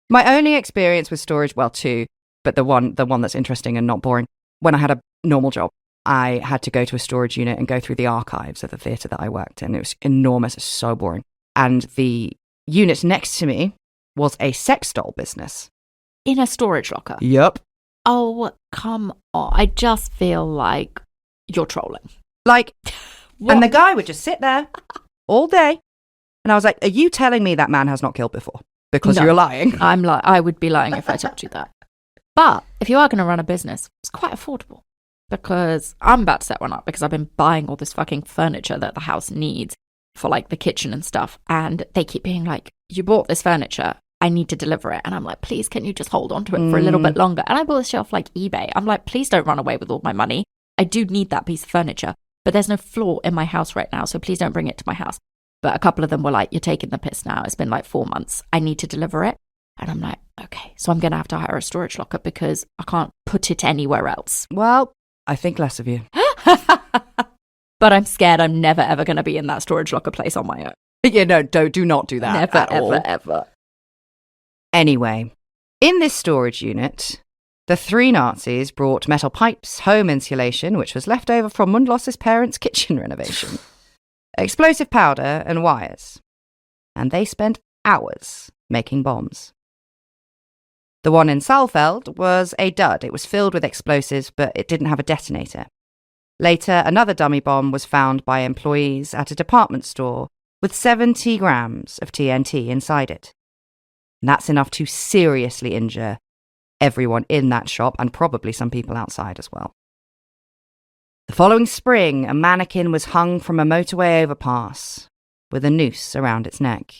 My only experience with storage, well, two, but the one that's interesting and not boring, when I had a normal job, I had to go to a storage unit and go through the archives of the theatre that I worked in. It was enormous. It was so boring. And the unit next to me was a sex doll business. In a storage locker? Yup. Oh, come on. I just feel like you're trolling. Like, and the guy would just sit there all day. And I was like, are you telling me that man has not killed before? Because No. you're lying. I would be lying if I told you that. But if you are going to run a business, it's quite affordable. Because I'm about to set one up because I've been buying all this fucking furniture that the house needs for like the kitchen and stuff. And they keep being like, you bought this furniture, I need to deliver it. And I'm like, please, can you just hold on to it for a little bit longer? And I bought this shit off like eBay. I'm like, please don't run away with all my money. I do need that piece of furniture, but there's no floor in my house right now. So please don't bring it to my house. But a couple of them were like, you're taking the piss now. It's been like 4 months. I need to deliver it. And I'm like, okay, so I'm going to have to hire a storage locker because I can't put it anywhere else. Well, I think less of you. But I'm scared I'm never, ever going to be in that storage locker place on my own. Yeah, no, do not do that. Never, at all. ever. Anyway, in this storage unit, the three Nazis brought metal pipes, home insulation, which was left over from Mundlos's parents' kitchen renovation, explosive powder and wires. And they spent hours making bombs. The one in Saalfeld was a dud. It was filled with explosives, but it didn't have a detonator. Later, another dummy bomb was found by employees at a department store with 70 grams of TNT inside it. And that's enough to seriously injure everyone in that shop and probably some people outside as well. The following spring, a mannequin was hung from a motorway overpass with a noose around its neck.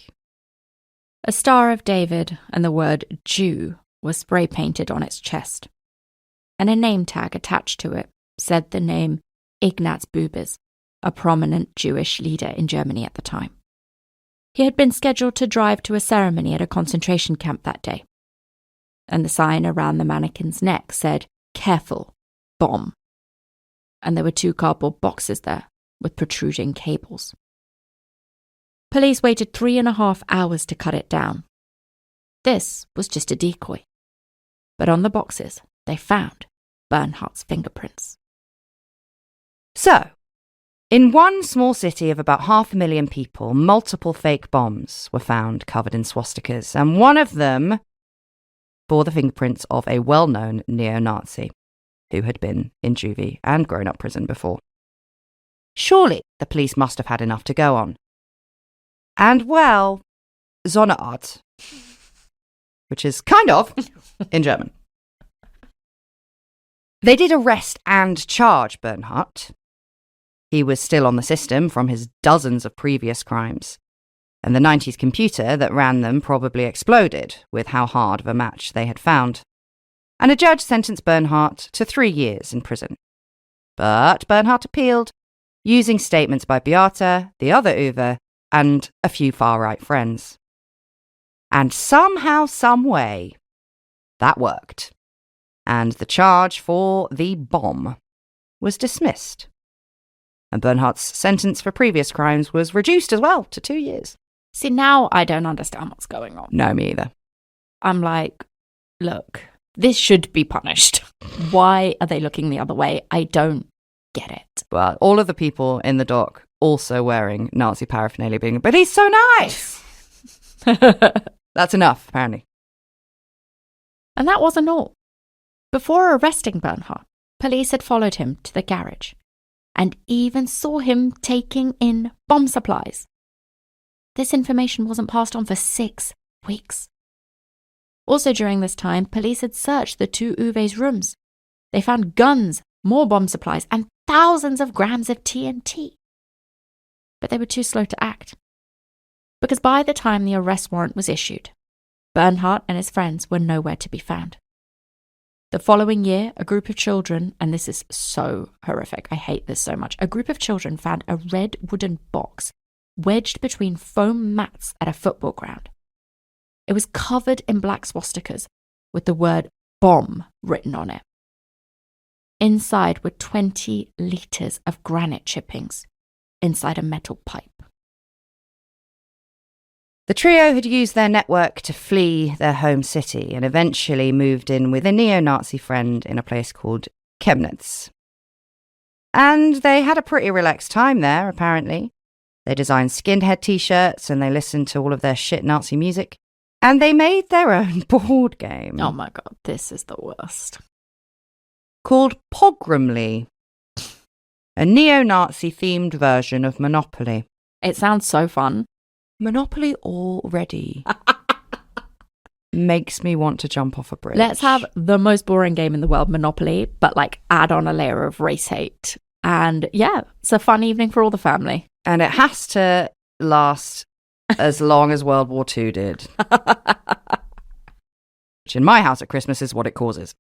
A Star of David and the word Jew was spray painted on its chest, and a name tag attached to it said the name Ignaz Bubis, a prominent Jewish leader in Germany at the time. He had been scheduled to drive to a ceremony at a concentration camp that day, and the sign around the mannequin's neck said, "Careful, bomb." And there were 2 cardboard boxes there with protruding cables. Police waited 3.5 hours to cut it down. This was just a decoy. But on the boxes, they found Bernhard's fingerprints. So, in one small city of about 500,000 people, multiple fake bombs were found covered in swastikas, and one of them bore the fingerprints of a well-known neo-Nazi who had been in juvie and grown-up prison before. Surely the police must have had enough to go on. And, well, so eine Art, which is kind of in German. They did arrest and charge Bernhardt. He was still on the system from his dozens of previous crimes, and the 90s computer that ran them probably exploded with how hard of a match they had found. And a judge sentenced Bernhardt to 3 years in prison. But Bernhardt appealed, using statements by Beate, the other Uwe, and a few far-right friends. And somehow, some way, that worked. And the charge for the bomb was dismissed. And Bernhardt's sentence for previous crimes was reduced as well to 2 years. See, now I don't understand what's going on. No, me either. I'm like, look, this should be punished. Why are they looking the other way? I don't get it. Well, all of the people in the dock also wearing Nazi paraphernalia being, but he's so nice! That's enough, apparently. And that wasn't all. Before arresting Bernhardt, police had followed him to the garage and even saw him taking in bomb supplies. This information wasn't passed on for 6 weeks. Also during this time, police had searched the 2 Uwe's rooms. They found guns, more bomb supplies, and thousands of grams of TNT. But they were too slow to act. Because by the time the arrest warrant was issued, Bernhardt and his friends were nowhere to be found. The following year, a group of children, and this is so horrific, I hate this so much, a group of children found a red wooden box wedged between foam mats at a football ground. It was covered in black swastikas with the word bomb written on it. Inside were 20 litres of granite chippings inside a metal pipe. The trio had used their network to flee their home city and eventually moved in with a neo-Nazi friend in a place called Chemnitz. And they had a pretty relaxed time there, apparently. They designed skinhead t-shirts and they listened to all of their shit Nazi music. And they made their own board game. Oh my god, this is the worst. Called Pogromly, a neo-Nazi themed version of Monopoly. It sounds so fun. Monopoly already makes me want to jump off a bridge. Let's have the most boring game in the world, Monopoly, but like add on a layer of race hate. And yeah, it's a fun evening for all the family. And it has to last as long as World War II did. Which in my house at Christmas is what it causes.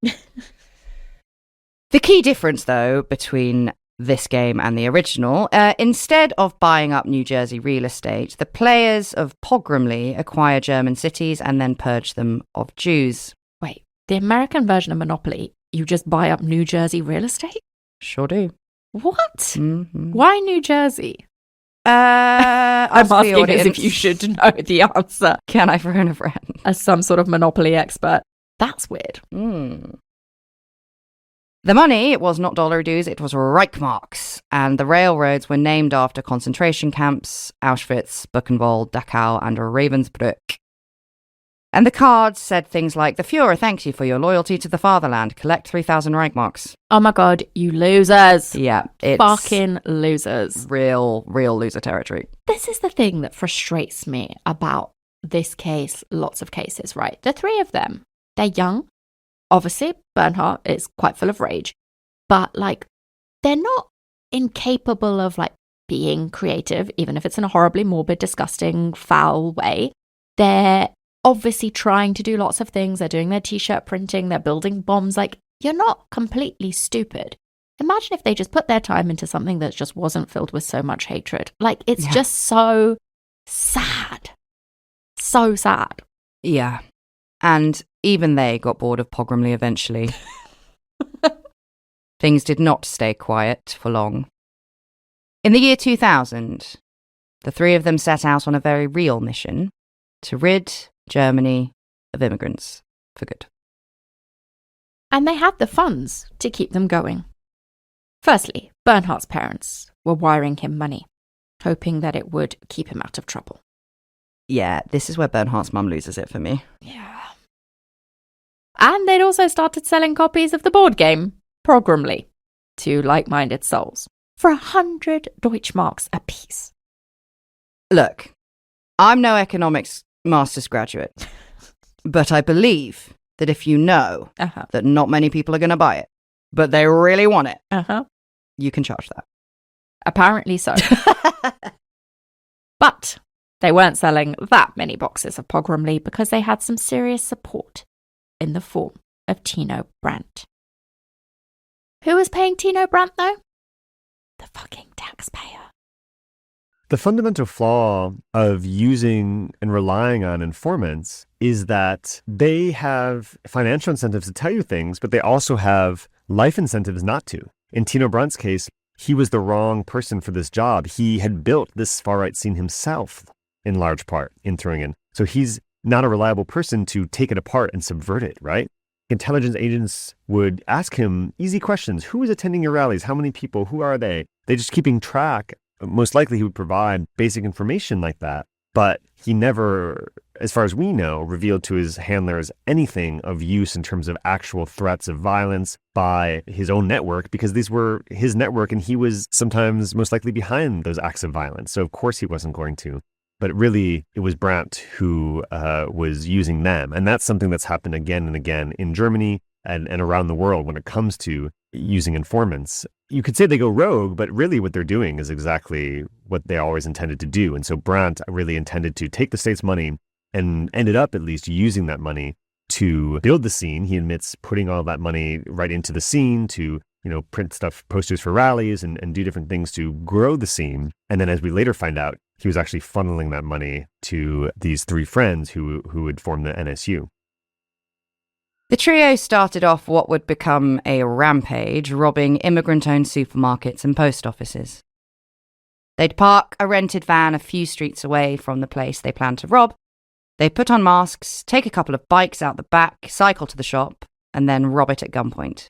The key difference, though, between this game and the original, instead of buying up New Jersey real estate, the players of Pogromly acquire German cities and then purge them of Jews. Wait, the American version of Monopoly, you just buy up New Jersey real estate? Sure do. What? Mm-hmm. Why New Jersey? I'm asking as if you should know the answer. Can I phone a friend? As some sort of Monopoly expert. That's weird. The money, it was not dollar dues, it was Reichmarks, and the railroads were named after concentration camps, Auschwitz, Buchenwald, Dachau, and Ravensbrück. And the cards said things like, the Führer thanks you for your loyalty to the fatherland, collect 3,000 Reichmarks. Oh my god, you losers. Yeah, it's fucking losers. Real loser territory. This is the thing that frustrates me about this case, lots of cases, right? The 3 of them, they're young. Obviously, Bernhardt is quite full of rage, but like, they're not incapable of like being creative, even if it's in a horribly morbid, disgusting, foul way. They're obviously trying to do lots of things. They're doing their t-shirt printing, they're building bombs. Like, you're not completely stupid. Imagine if they just put their time into something that just wasn't filled with so much hatred. Like, it's just so sad. So sad. Yeah. And even they got bored of Pogromly eventually. Things did not stay quiet for long. In the year 2000, the 3 of them set out on a very real mission to rid Germany of immigrants for good. And they had the funds to keep them going. Firstly, Bernhardt's parents were wiring him money, hoping that it would keep him out of trouble. Yeah, this is where Bernhardt's mum loses it for me. Yeah. And they'd also started selling copies of the board game, Pogromly, to like-minded souls. for 100 Deutschmarks apiece. Look, I'm no economics master's graduate, but I believe that if you know that not many people are going to buy it, but they really want it, you can charge that. Apparently so. But they weren't selling that many boxes of pogromly because they had some serious support in the form of Tino Brandt. Who was paying Tino Brandt, though? The fucking taxpayer. The fundamental flaw of using and relying on informants is that they have financial incentives to tell you things, but they also have life incentives not to. In Tino Brandt's case, he was the wrong person for this job. He had built this far-right scene himself, in large part, in Thuringen. So he's not a reliable person to take it apart and subvert it, right? Intelligence agents would ask him easy questions. Who is attending your rallies? How many people? Who are they? They're just keeping track. Most likely he would provide basic information like that, but he never, as far as we know, revealed to his handlers anything of use in terms of actual threats of violence by his own network, because these were his network and he was sometimes most likely behind those acts of violence. So of course he wasn't going to. But really, it was Brandt who was using them. And that's something that's happened again and again in Germany and around the world when it comes to using informants. You could say they go rogue, but really what they're doing is exactly what they always intended to do. And so Brandt really intended to take the state's money and ended up at least using that money to build the scene. He admits putting all that money right into the scene to, print stuff, posters for rallies and do different things to grow the scene. And then as we later find out, he was actually funneling that money to these three friends who would form the NSU. The trio started off what would become a rampage, robbing immigrant-owned supermarkets and post offices. They'd park a rented van a few streets away from the place they planned to rob. They'd put on masks, take a couple of bikes out the back, cycle to the shop, and then rob it at gunpoint.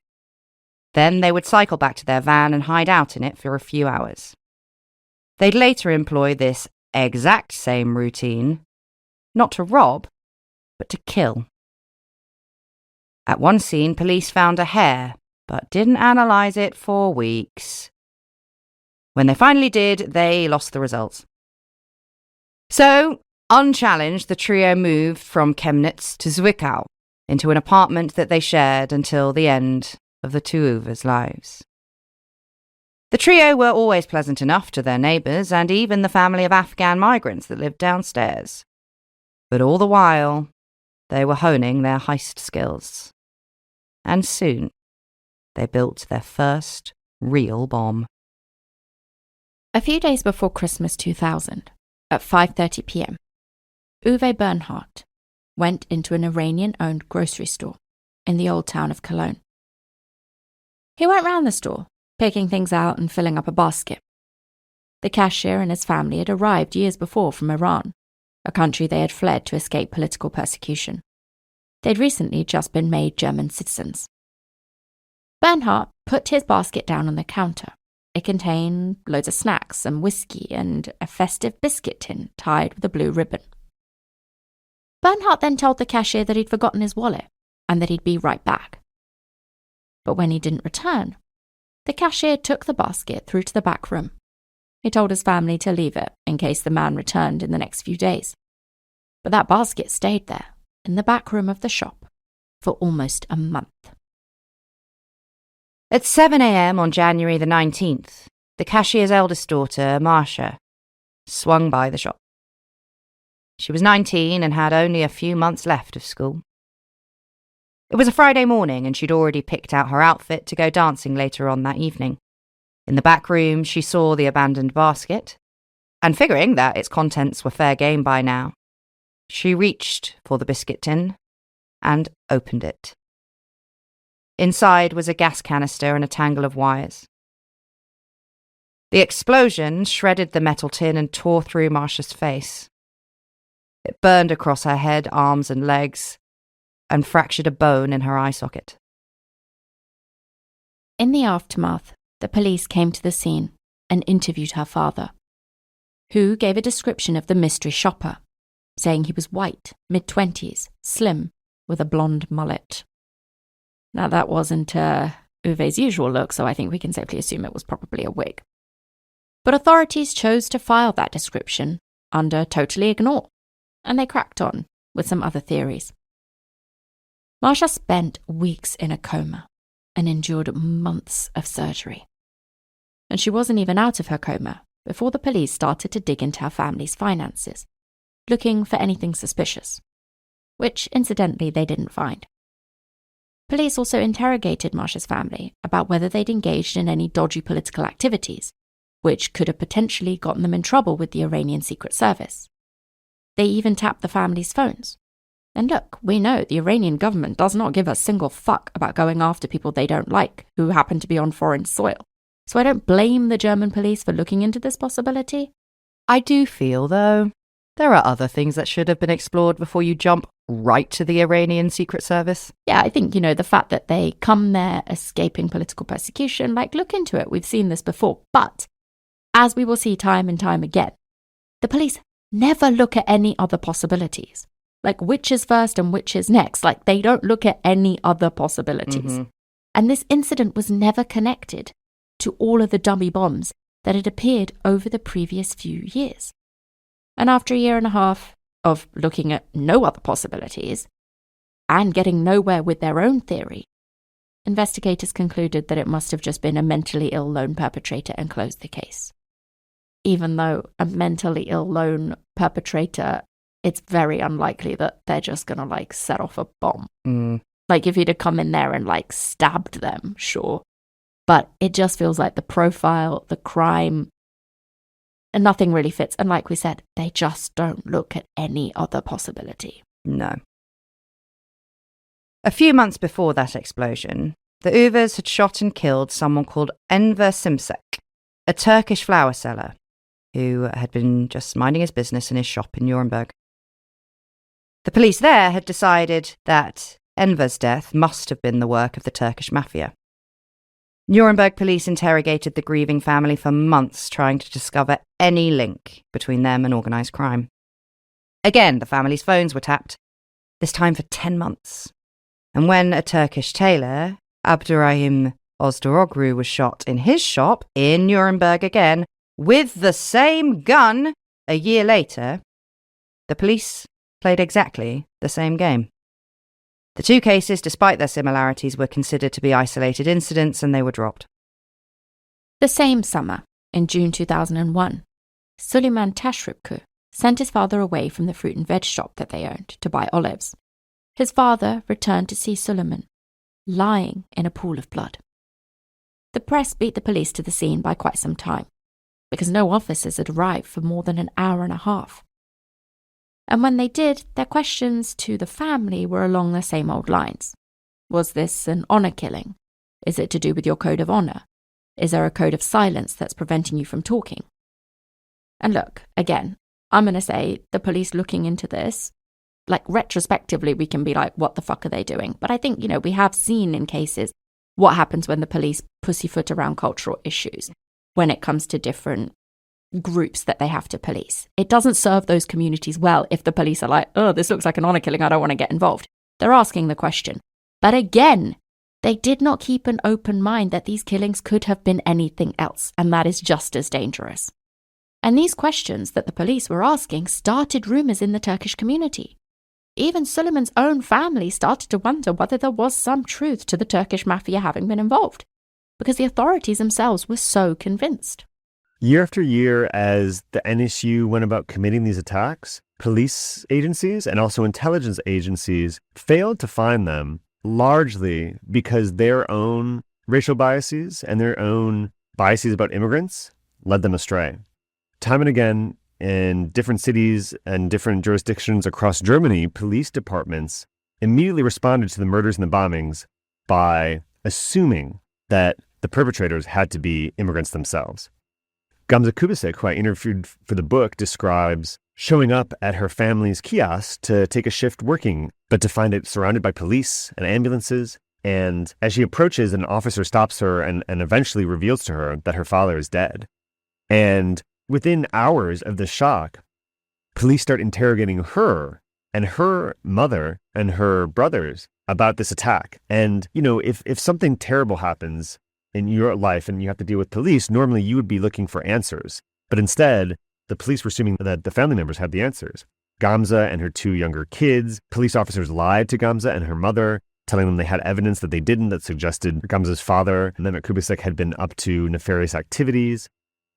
Then they would cycle back to their van and hide out in it for a few hours. They'd later employ this exact same routine, not to rob, but to kill. At one scene, police found a hair, but didn't analyse it for weeks. When they finally did, they lost the results. So, unchallenged, the trio moved from Chemnitz to Zwickau, into an apartment that they shared until the end of the two Uwes' lives. The trio were always pleasant enough to their neighbours and even the family of Afghan migrants that lived downstairs. But all the while, they were honing their heist skills. And soon, they built their first real bomb. A few days before Christmas 2000, at 5:30 p.m., Uwe Bernhardt went into an Iranian-owned grocery store in the old town of Cologne. He went round the store, picking things out and filling up a basket. The cashier and his family had arrived years before from Iran, a country they had fled to escape political persecution. They'd recently just been made German citizens. Bernhardt put his basket down on the counter. It contained loads of snacks, some whiskey, and a festive biscuit tin tied with a blue ribbon. Bernhardt then told the cashier that he'd forgotten his wallet and that he'd be right back. But when he didn't return, the cashier took the basket through to the back room. He told his family to leave it in case the man returned in the next few days. But that basket stayed there, in the back room of the shop, for almost a month. At 7 a.m. on January the 19th, the cashier's eldest daughter, Marcia, swung by the shop. She was 19 and had only a few months left of school. It was a Friday morning and she'd already picked out her outfit to go dancing later on that evening. In the back room, she saw the abandoned basket, and figuring that its contents were fair game by now, she reached for the biscuit tin and opened it. Inside was a gas canister and a tangle of wires. The explosion shredded the metal tin and tore through Marcia's face. It burned across her head, arms and legs, and fractured a bone in her eye socket. In the aftermath, the police came to the scene and interviewed her father, who gave a description of the mystery shopper, saying he was white, mid-20s, slim, with a blonde mullet. Now, that wasn't Uwe's usual look, so I think we can safely assume it was probably a wig. But authorities chose to file that description under totally ignore, and they cracked on with some other theories. Marsha spent weeks in a coma and endured months of surgery. And she wasn't even out of her coma before the police started to dig into her family's finances, looking for anything suspicious, which, incidentally, they didn't find. Police also interrogated Marsha's family about whether they'd engaged in any dodgy political activities, which could have potentially gotten them in trouble with the Iranian Secret Service. They even tapped the family's phones. And look, we know the Iranian government does not give a single fuck about going after people they don't like who happen to be on foreign soil. So I don't blame the German police for looking into this possibility. I do feel, though, there are other things that should have been explored before you jump right to the Iranian Secret Service. Yeah, I think, the fact that they come there escaping political persecution, look into it. We've seen this before. But, as we will see time and time again, the police never look at any other possibilities. Which is first and which is next. They don't look at any other possibilities. Mm-hmm. And this incident was never connected to all of the dummy bombs that had appeared over the previous few years. And after a year and a half of looking at no other possibilities and getting nowhere with their own theory, investigators concluded that it must have just been a mentally ill lone perpetrator and closed the case. Even though a mentally ill lone perpetrator, it's very unlikely that they're just going to set off a bomb. Mm. If he'd have come in there and stabbed them, sure. But it just feels like the profile, the crime, and nothing really fits. And like we said, they just don't look at any other possibility. No. A few months before that explosion, the Uvers had shot and killed someone called Enver Simsek, a Turkish flower seller who had been just minding his business in his shop in Nuremberg. The police there had decided that Enver's death must have been the work of the Turkish mafia. Nuremberg police interrogated the grieving family for months, trying to discover any link between them and organised crime. Again, the family's phones were tapped, this time for 10 months. And when a Turkish tailor, Abdurrahim Ozdaroglu, was shot in his shop in Nuremberg again, with the same gun a year later, the police played exactly the same game. The two cases, despite their similarities, were considered to be isolated incidents and they were dropped. The same summer, in June 2001, Suleiman Tashribku sent his father away from the fruit and veg shop that they owned to buy olives. His father returned to see Suleiman, lying in a pool of blood. The press beat the police to the scene by quite some time, because no officers had arrived for more than an hour and a half. And when they did, their questions to the family were along the same old lines. Was this an honour killing? Is it to do with your code of honour? Is there a code of silence that's preventing you from talking? And look, again, I'm going to say the police looking into this, retrospectively, we can be what the fuck are they doing? But I think, we have seen in cases what happens when the police pussyfoot around cultural issues when it comes to different groups that they have to police. It doesn't serve those communities well if the police are oh, this looks like an honour killing, I don't want to get involved. They're asking the question. But again, they did not keep an open mind that these killings could have been anything else, and that is just as dangerous. And these questions that the police were asking started rumours in the Turkish community. Even Suleiman's own family started to wonder whether there was some truth to the Turkish mafia having been involved, because the authorities themselves were so convinced. Year after year, as the NSU went about committing these attacks, police agencies and also intelligence agencies failed to find them, largely because their own racial biases and their own biases about immigrants led them astray. Time and again, in different cities and different jurisdictions across Germany, police departments immediately responded to the murders and the bombings by assuming that the perpetrators had to be immigrants themselves. Gamze Kubasek, who I interviewed for the book, describes showing up at her family's kiosk to take a shift working, but to find it surrounded by police and ambulances. And as she approaches, an officer stops her and eventually reveals to her that her father is dead. And within hours of the shock, police start interrogating her and her mother and her brothers about this attack. And, if something terrible happens, in your life and you have to deal with police, normally you would be looking for answers. But instead, the police were assuming that the family members had the answers. Gamze and her 2 younger kids, police officers lied to Gamze and her mother, telling them they had evidence that they didn't, that suggested Gamze's father, Mehmet Kubasek, had been up to nefarious activities.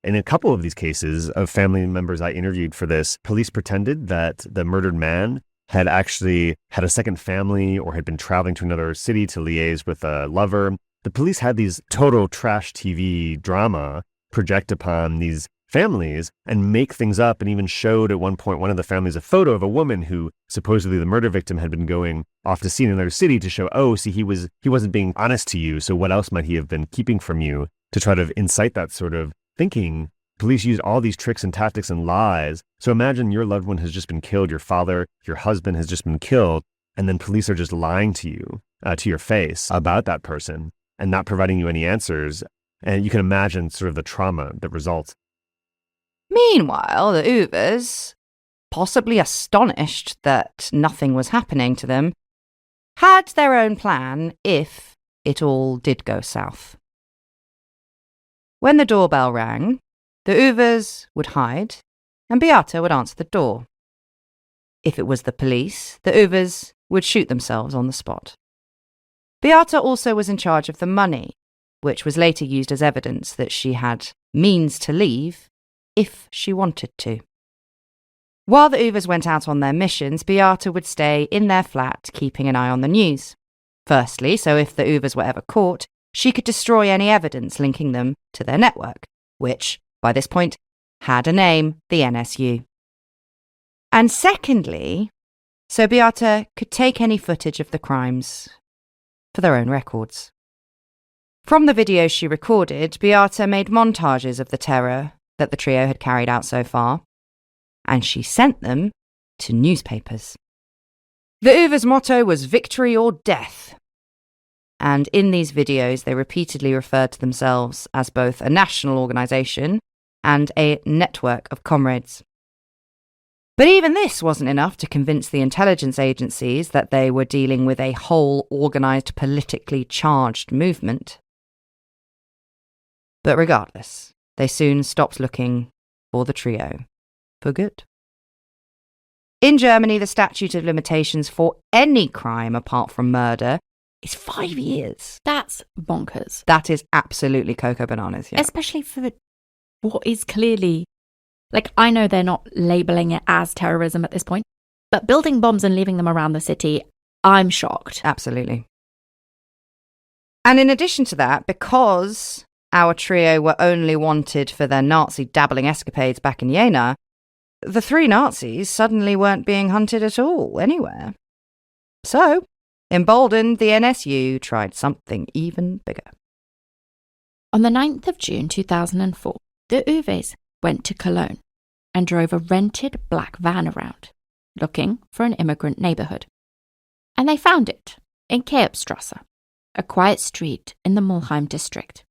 In a couple of these cases of family members I interviewed for this, police pretended that the murdered man had actually had a second family or had been traveling to another city to liaise with a lover. The police had these total trash TV drama project upon these families and make things up, and even showed at one point one of the families a photo of a woman who supposedly the murder victim had been going off to see in another city to show, oh, see, he wasn't being honest to you, so what else might he have been keeping from you, to try to incite that sort of thinking. Police used all these tricks and tactics and lies. So imagine your loved one has just been killed, your father, your husband has just been killed, and then police are just lying to you, to your face about that person and not providing you any answers. And you can imagine sort of the trauma that results. Meanwhile, the Uvers, possibly astonished that nothing was happening to them, had their own plan if it all did go south. When the doorbell rang, the Uvers would hide and Beate would answer the door. If it was the police, the Uvers would shoot themselves on the spot. Beate also was in charge of the money, which was later used as evidence that she had means to leave if she wanted to. While the Uvers went out on their missions, Beate would stay in their flat, keeping an eye on the news. Firstly, so if the Uvers were ever caught, she could destroy any evidence linking them to their network, which, by this point, had a name, the NSU. And secondly, so Beate could take any footage of the crimes for their own records. From the videos she recorded, Beate made montages of the terror that the trio had carried out so far, and she sent them to newspapers. The Uvers' motto was victory or death, and in these videos they repeatedly referred to themselves as both a national organisation and a network of comrades. But even this wasn't enough to convince the intelligence agencies that they were dealing with a whole organised, politically charged movement. But regardless, they soon stopped looking for the trio for good. In Germany, the statute of limitations for any crime apart from murder is 5 years. That's bonkers. That is absolutely cocoa bananas, yeah. Especially for what is clearly... I know they're not labelling it as terrorism at this point, but building bombs and leaving them around the city, I'm shocked. Absolutely. And in addition to that, because our trio were only wanted for their Nazi-dabbling escapades back in Jena, the 3 Nazis suddenly weren't being hunted at all, anywhere. So, emboldened, the NSU tried something even bigger. On the 9th of June 2004, the Uves went to Cologne and drove a rented black van around, looking for an immigrant neighbourhood. And they found it in Keopstrasse, a quiet street in the Mulheim district,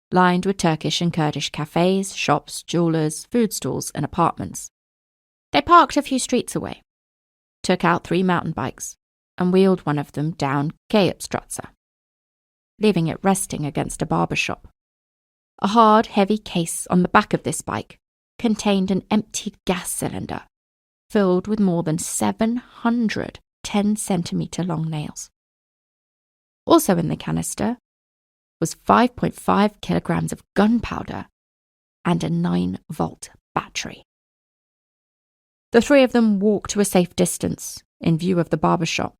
lined with Turkish and Kurdish cafes, shops, jewellers, food stalls and apartments. They parked a few streets away, took out 3 mountain bikes and wheeled one of them down Keopstrasse, leaving it resting against a barber shop. A hard, heavy case on the back of this bike contained an emptied gas cylinder filled with more than 700 10-centimetre long nails. Also in the canister was 5.5 kilograms of gunpowder and a 9-volt battery. The 3 of them walked to a safe distance in view of the barber shop.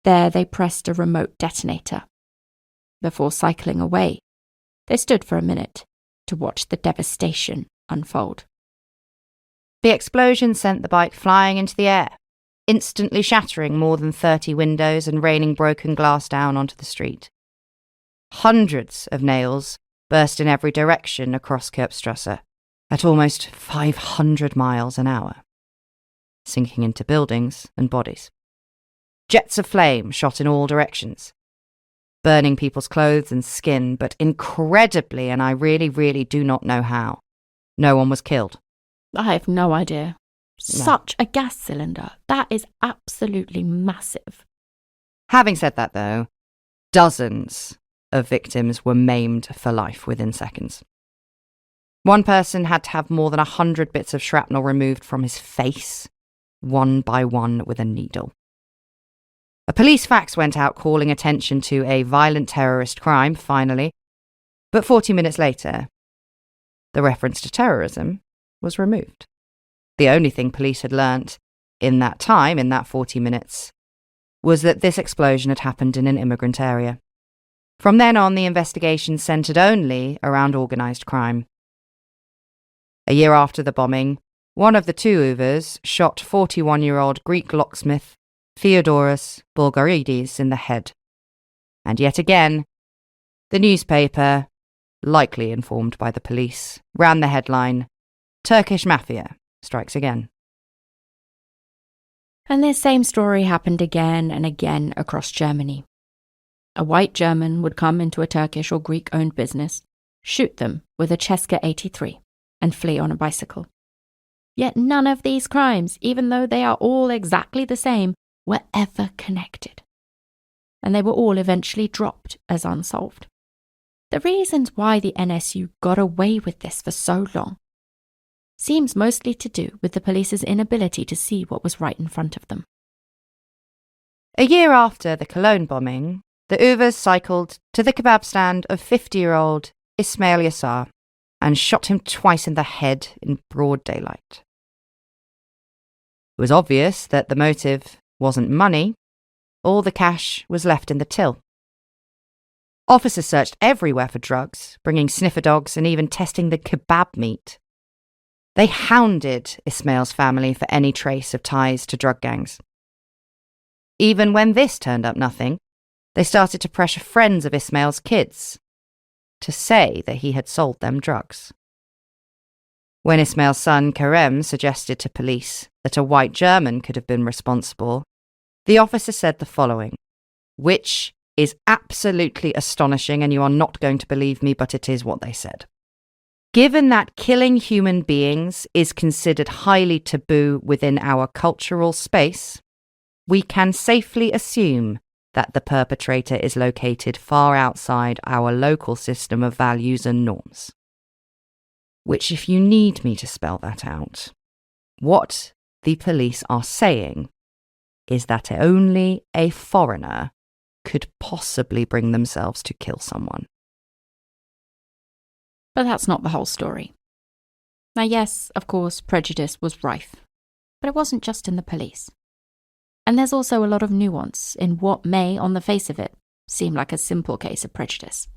There they pressed a remote detonator. Before cycling away, they stood for a minute to watch the devastation unfold. The explosion sent the bike flying into the air, instantly shattering more than 30 windows and raining broken glass down onto the street. Hundreds of nails burst in every direction across Keopstrasse at almost 500 miles an hour, sinking into buildings and bodies. Jets of flame shot in all directions, burning people's clothes and skin, but incredibly, and I really, really do not know how, no one was killed. I have no idea. Such a gas cylinder. That is absolutely massive. Having said that, though, dozens of victims were maimed for life within seconds. One person had to have more than 100 bits of shrapnel removed from his face, one by one with a needle. A police fax went out calling attention to a violent terrorist crime, finally, but 40 minutes later, the reference to terrorism was removed. The only thing police had learnt in that time, in that 40 minutes, was that this explosion had happened in an immigrant area. From then on, the investigation centred only around organised crime. A year after the bombing, one of the two Uvers shot 41-year-old Greek locksmith Theodoros Bulgaridis in the head. And yet again, the newspaper, likely informed by the police, ran the headline, "Turkish Mafia Strikes Again." And this same story happened again and again across Germany. A white German would come into a Turkish or Greek-owned business, shoot them with a Cesca 83, and flee on a bicycle. Yet none of these crimes, even though they are all exactly the same, were ever connected. And they were all eventually dropped as unsolved. The reasons why the NSU got away with this for so long seems mostly to do with the police's inability to see what was right in front of them. A year after the Cologne bombing, the Uvers cycled to the kebab stand of 50-year-old Ismail Yassar and shot him twice in the head in broad daylight. It was obvious that the motive wasn't money. All the cash was left in the till. Officers searched everywhere for drugs, bringing sniffer dogs and even testing the kebab meat. They hounded Ismail's family for any trace of ties to drug gangs. Even when this turned up nothing, they started to pressure friends of Ismail's kids to say that he had sold them drugs. When Ismail's son Kerem suggested to police that a white German could have been responsible, the officer said the following, which is absolutely astonishing, and you are not going to believe me, but it is what they said. Given that killing human beings is considered highly taboo within our cultural space, we can safely assume that the perpetrator is located far outside our local system of values and norms. Which, if you need me to spell that out, what the police are saying is that only a foreigner could possibly bring themselves to kill someone. But that's not the whole story. Now, yes, of course, prejudice was rife, but it wasn't just in the police. And there's also a lot of nuance in what may, on the face of it, seem like a simple case of prejudice.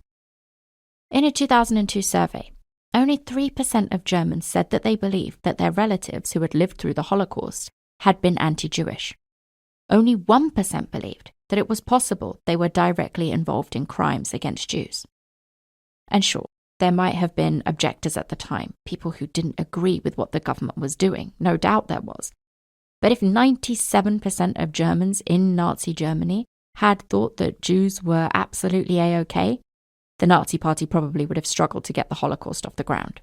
In a 2002 survey, only 3% of Germans said that they believed that their relatives who had lived through the Holocaust had been anti-Jewish. Only 1% believed that it was possible they were directly involved in crimes against Jews. And sure, there might have been objectors at the time, people who didn't agree with what the government was doing. No doubt there was. But if 97% of Germans in Nazi Germany had thought that Jews were absolutely A-OK, the Nazi Party probably would have struggled to get the Holocaust off the ground.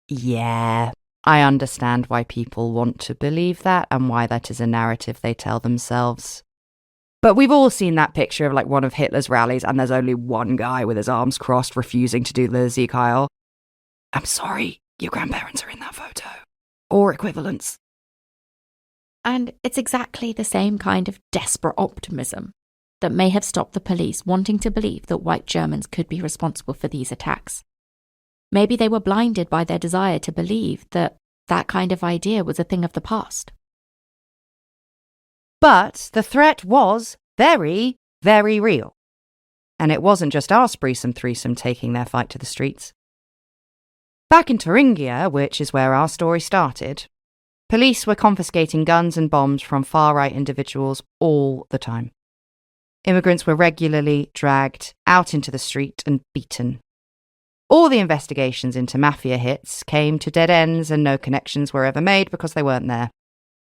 Yeah, I understand why people want to believe that and why that is a narrative they tell themselves. But we've all seen that picture of like one of Hitler's rallies and there's only one guy with his arms crossed refusing to do the Sieg Heil. I'm sorry, your grandparents are in that photo. Or equivalents. And it's exactly the same kind of desperate optimism that may have stopped the police wanting to believe that white Germans could be responsible for these attacks. Maybe they were blinded by their desire to believe that that kind of idea was a thing of the past. But the threat was very, very real. And it wasn't just our Spreesome threesome taking their fight to the streets. Back in Thuringia, which is where our story started, police were confiscating guns and bombs from far-right individuals all the time. Immigrants were regularly dragged out into the street and beaten. All the investigations into mafia hits came to dead ends and no connections were ever made because they weren't there.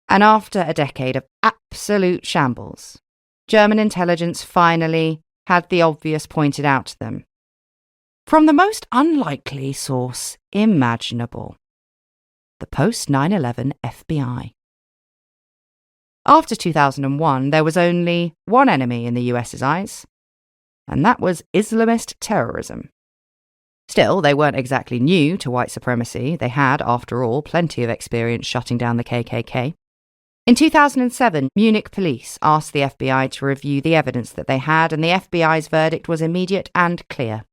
And after a decade of absolute shambles, German intelligence finally had the obvious pointed out to them. From the most unlikely source imaginable. The post-9/11 FBI. After 2001, there was only one enemy in the US's eyes, and that was Islamist terrorism. Still, they weren't exactly new to white supremacy. They had, after all, plenty of experience shutting down the KKK. In 2007, Munich police asked the FBI to review the evidence that they had, and the FBI's verdict was immediate and clear.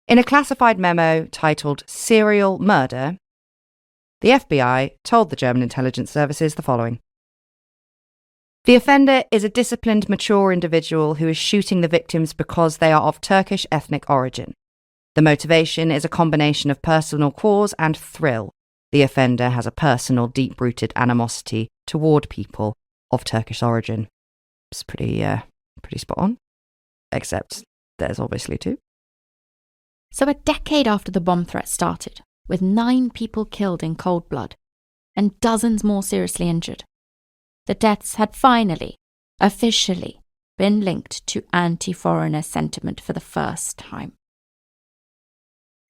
In a classified memo titled Serial Murder, the FBI told the German intelligence services the following. The offender is a disciplined, mature individual who is shooting the victims because they are of Turkish ethnic origin. The motivation is a combination of personal cause and thrill. The offender has a personal, deep-rooted animosity toward people of Turkish origin. It's pretty spot on. Except there's obviously two. So a decade after the bomb threat started, with 9 people killed in cold blood and dozens more seriously injured, the deaths had finally, officially, been linked to anti-foreigner sentiment for the first time.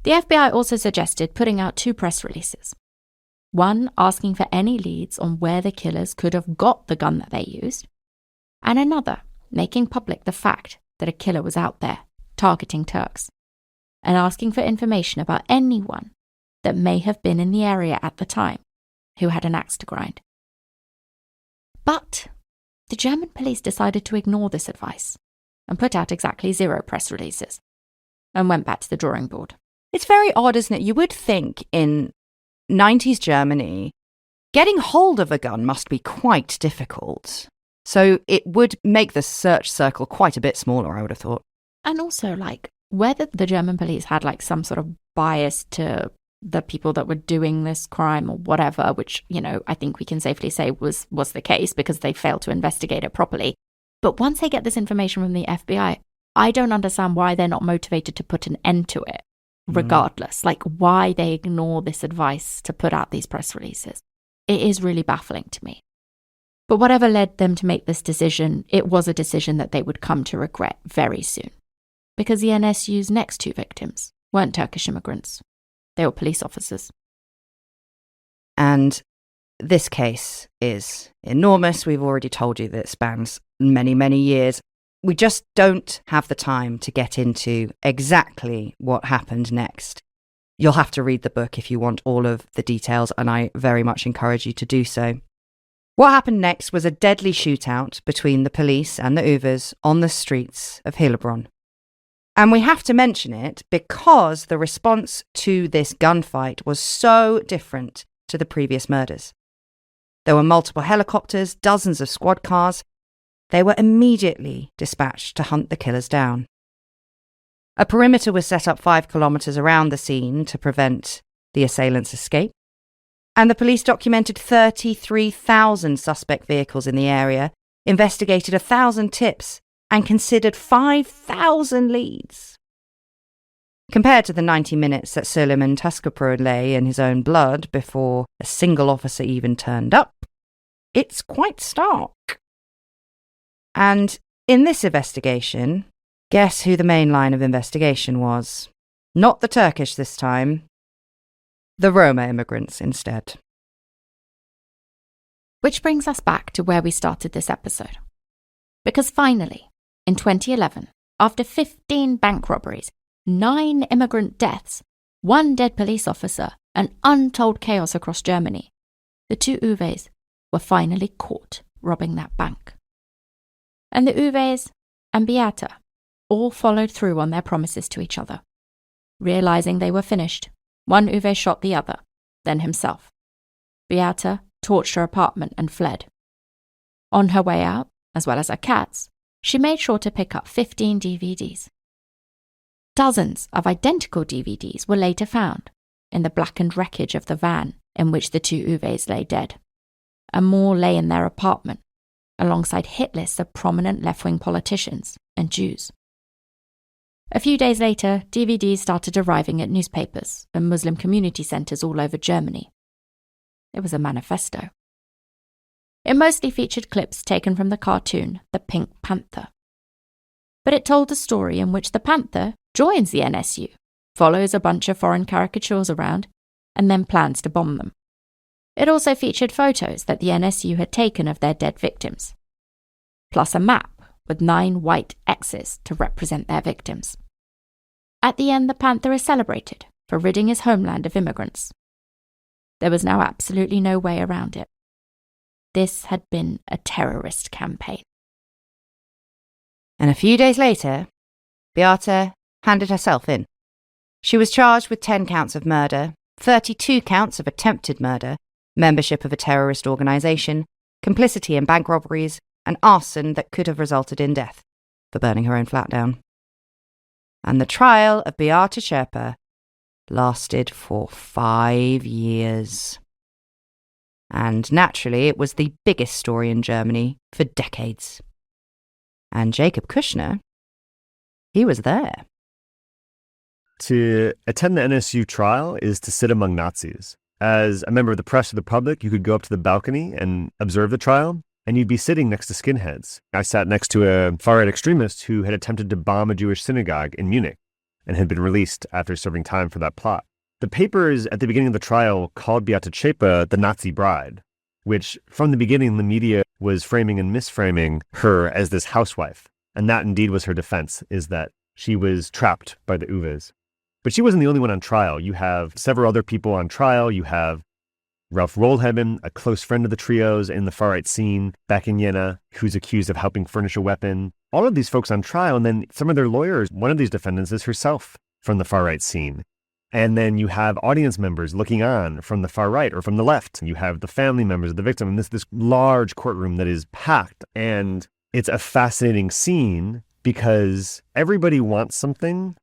The FBI also suggested putting out 2 press releases. One asking for any leads on where the killers could have got the gun that they used, and another making public the fact that a killer was out there targeting Turks, and asking for information about anyone that may have been in the area at the time who had an axe to grind. But the German police decided to ignore this advice and put out exactly 0 press releases and went back to the drawing board. It's very odd, isn't it? You would think in 90s Germany, getting hold of a gun must be quite difficult. So it would make the search circle quite a bit smaller, I would have thought. And also, whether the German police had, some sort of bias to the people that were doing this crime or whatever, which, I think we can safely say was the case because they failed to investigate it properly. But once they get this information from the FBI, I don't understand why they're not motivated to put an end to it. Regardless, why they ignore this advice to put out these press releases. It is really baffling to me. But whatever led them to make this decision, it was a decision that they would come to regret very soon. Because the NSU's next 2 victims weren't Turkish immigrants. They were police officers. And this case is enormous. We've already told you that it spans many, many years. We just don't have the time to get into exactly what happened next. You'll have to read the book if you want all of the details, and I very much encourage you to do so. What happened next was a deadly shootout between the police and the Uvers on the streets of Heilbronn. And we have to mention it because the response to this gunfight was so different to the previous murders. There were multiple helicopters, dozens of squad cars. They were immediately dispatched to hunt the killers down. A perimeter was set up 5 kilometres around the scene to prevent the assailants' escape, and the police documented 33,000 suspect vehicles in the area, investigated 1,000 tips, and considered 5,000 leads. Compared to the 90 minutes that Suleiman Taskapur lay in his own blood before a single officer even turned up, it's quite stark. And in this investigation, guess who the main line of investigation was? Not the Turkish this time. The Roma immigrants instead. Which brings us back to where we started this episode. Because finally, in 2011, after 15 bank robberies, 9 immigrant deaths, 1 dead police officer, and untold chaos across Germany, the 2 Uves were finally caught robbing that bank. And the Uves and Beate all followed through on their promises to each other. Realizing they were finished, one Uwe shot the other, then himself. Beate torched her apartment and fled. On her way out, as well as her cats, she made sure to pick up 15 DVDs. Dozens of identical DVDs were later found in the blackened wreckage of the van in which the 2 Uves lay dead, and more lay in their apartment, alongside hit lists of prominent left-wing politicians and Jews. A few days later, DVDs started arriving at newspapers and Muslim community centres all over Germany. It was a manifesto. It mostly featured clips taken from the cartoon The Pink Panther. But it told a story in which the panther joins the NSU, follows a bunch of foreign caricatures around, and then plans to bomb them. It also featured photos that the NSU had taken of their dead victims, plus a map with 9 white X's to represent their victims. At the end, the Panther is celebrated for ridding his homeland of immigrants. There was now absolutely no way around it. This had been a terrorist campaign. And a few days later, Beate handed herself in. She was charged with 10 counts of murder, 32 counts of attempted murder, membership of a terrorist organisation, complicity in bank robberies, and arson that could have resulted in death for burning her own flat down. And the trial of Beate Zschäpe lasted for 5 years. And naturally, it was the biggest story in Germany for decades. And Jacob Kushner, he was there. To attend the NSU trial is to sit among Nazis. As a member of the press or the public, you could go up to the balcony and observe the trial, and you'd be sitting next to skinheads. I sat next to a far-right extremist who had attempted to bomb a Jewish synagogue in Munich and had been released after serving time for that plot. The papers at the beginning of the trial called Beate Zschäpe the Nazi bride, which from the beginning the media was framing and misframing her as this housewife. And that indeed was her defense, is that she was trapped by the Uwes. But she wasn't the only one on trial. You have several other people on trial. You have Ralph Rohlheben, a close friend of the trios in the far-right scene back in Jena, who's accused of helping furnish a weapon. All of these folks on trial, and then some of their lawyers. One of these defendants is herself from the far-right scene. And then you have audience members looking on from the far right or from the left. You have the family members of the victim. And this large courtroom that is packed. And it's a fascinating scene because everybody wants something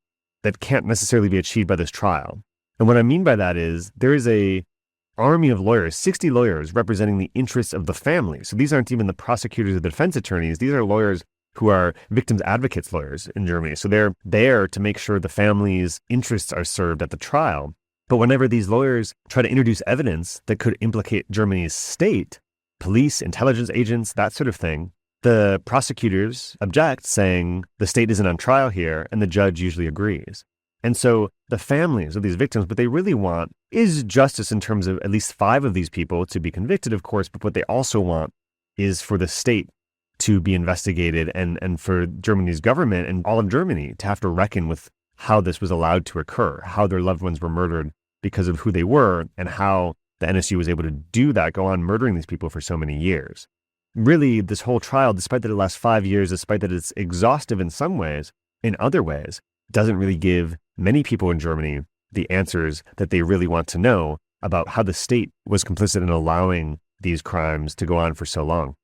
that can't necessarily be achieved by this trial. And what I mean by that is there is a army of lawyers, 60 lawyers representing the interests of the family. So these aren't even the prosecutors or the defense attorneys. These are lawyers who are victims advocates lawyers in Germany. So they're there to make sure the family's interests are served at the trial. But whenever these lawyers try to introduce evidence that could implicate Germany's state, police, intelligence agents, that sort of thing, the prosecutors object, saying the state isn't on trial here, and the judge usually agrees. And so the families of these victims, what they really want is justice in terms of at least 5 of these people to be convicted, of course, but what they also want is for the state to be investigated and for Germany's government and all of Germany to have to reckon with how this was allowed to occur, how their loved ones were murdered because of who they were, and how the NSU was able to do that, go on murdering these people for so many years. Really, this whole trial, despite that it lasts 5 years, despite that it's exhaustive in some ways, in other ways, doesn't really give many people in Germany the answers that they really want to know about how the state was complicit in allowing these crimes to go on for so long.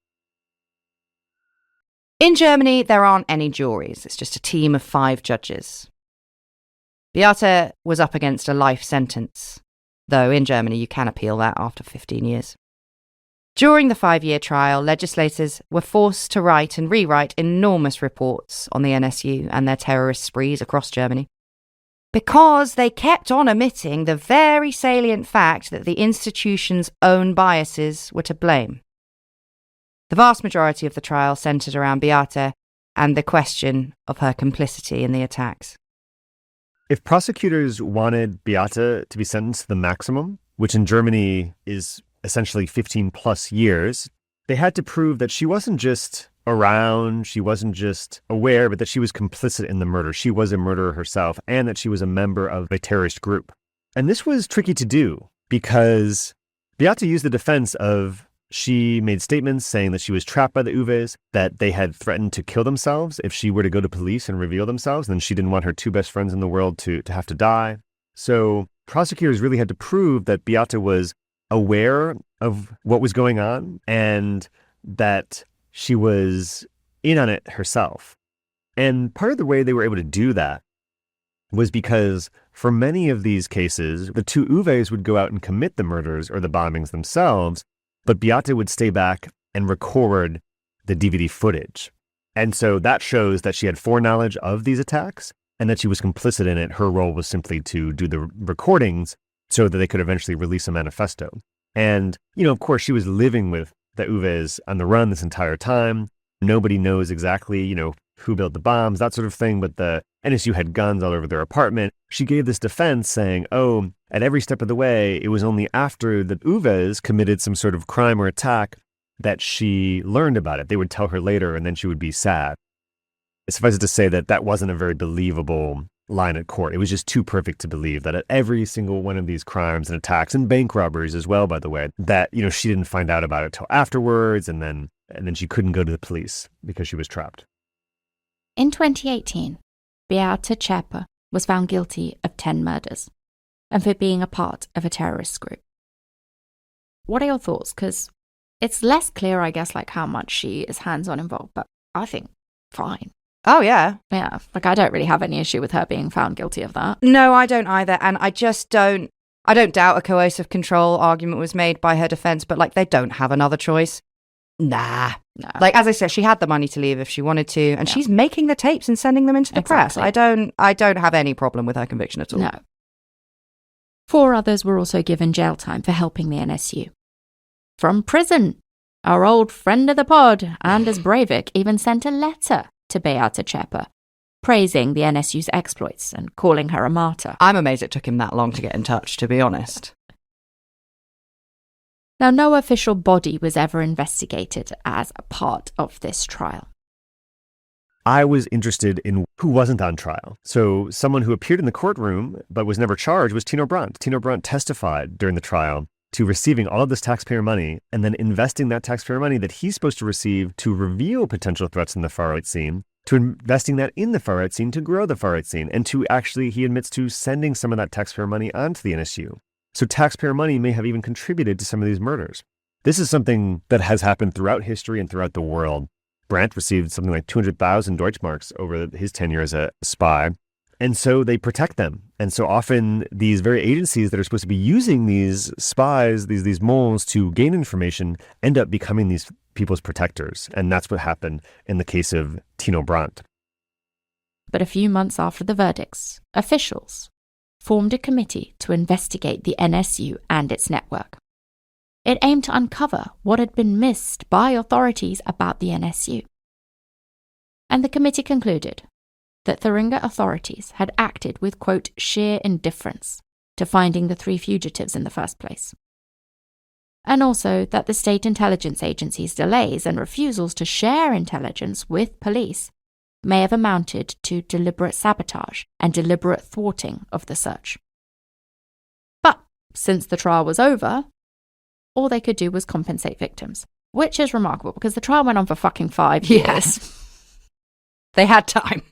In Germany, there aren't any juries. It's just a team of 5 judges. Beate was up against a life sentence, though in Germany you can appeal that after 15 years. During the 5-year trial, legislators were forced to write and rewrite enormous reports on the NSU and their terrorist sprees across Germany, because they kept on omitting the very salient fact that the institution's own biases were to blame. The vast majority of the trial centred around Beate and the question of her complicity in the attacks. If prosecutors wanted Beate to be sentenced to the maximum, which in Germany is essentially 15 plus years, they had to prove that she wasn't just around, she wasn't just aware, but that she was complicit in the murder. She was a murderer herself, and that she was a member of a terrorist group. And this was tricky to do because Beate used the defense of she made statements saying that she was trapped by the Uwes, that they had threatened to kill themselves if she were to go to police and reveal themselves, and she didn't want her 2 best friends in the world to have to die. So prosecutors really had to prove that Beate was aware of what was going on and that she was in on it herself. And part of the way they were able to do that was because for many of these cases, the 2 Uwes would go out and commit the murders or the bombings themselves, but Beate would stay back and record the DVD footage. And so that shows that she had foreknowledge of these attacks and that she was complicit in it. Her role was simply to do the recordings so that they could eventually release a manifesto. And, of course, she was living with the Uwes on the run this entire time. Nobody knows exactly, who built the bombs, that sort of thing, but the NSU had guns all over their apartment. She gave this defense saying, at every step of the way, it was only after the Uwes committed some sort of crime or attack that she learned about it. They would tell her later, and then she would be sad. Suffice it to say that that wasn't a very believable line at court. It was just too perfect to believe that at every single one of these crimes and attacks and bank robberies as well, by the way, that, she didn't find out about it till afterwards, and then she couldn't go to the police because she was trapped. In 2018, Beate Zschäpe was found guilty of 10 murders and for being a part of a terrorist group. What are your thoughts? Because it's less clear, I guess, like how much she is hands-on involved, but I think fine. Oh, yeah. Yeah, like I don't really have any issue with her being found guilty of that. No, I don't either. And I don't doubt a coercive control argument was made by her defense, but like they don't have another choice. Nah. No. Like, as I said, she had the money to leave if she wanted to, and she's making the tapes and sending them into the press. I don't have any problem with her conviction at all. No. 4 others were also given jail time for helping the NSU. From prison, our old friend of the pod, Anders Breivik, even sent a letter to Beate Zschäpe, praising the NSU's exploits and calling her a martyr. I'm amazed it took him that long to get in touch, to be honest. Now, no official body was ever investigated as a part of this trial. I was interested in who wasn't on trial. So someone who appeared in the courtroom but was never charged was Tino Brandt. Tino Brandt testified during the trial to receiving all of this taxpayer money and then investing that taxpayer money that he's supposed to receive to reveal potential threats in the far-right scene, to investing that in the far-right scene to grow the far-right scene, and to actually, he admits to sending some of that taxpayer money onto the NSU. So taxpayer money may have even contributed to some of these murders. This is something that has happened throughout history and throughout the world. Brandt received something like 200,000 Deutschmarks over his tenure as a spy. And so they protect them. And so often these very agencies that are supposed to be using these spies, these moles to gain information, end up becoming these people's protectors. And that's what happened in the case of Tino Brandt. But a few months after the verdicts, officials formed a committee to investigate the NSU and its network. It aimed to uncover what had been missed by authorities about the NSU. And the committee concluded that Thuringia authorities had acted with, quote, sheer indifference to finding the 3 fugitives in the first place. And also that the state intelligence agency's delays and refusals to share intelligence with police may have amounted to deliberate sabotage and deliberate thwarting of the search. But since the trial was over, all they could do was compensate victims, which is remarkable because the trial went on for fucking 5 years. Yes. They had time.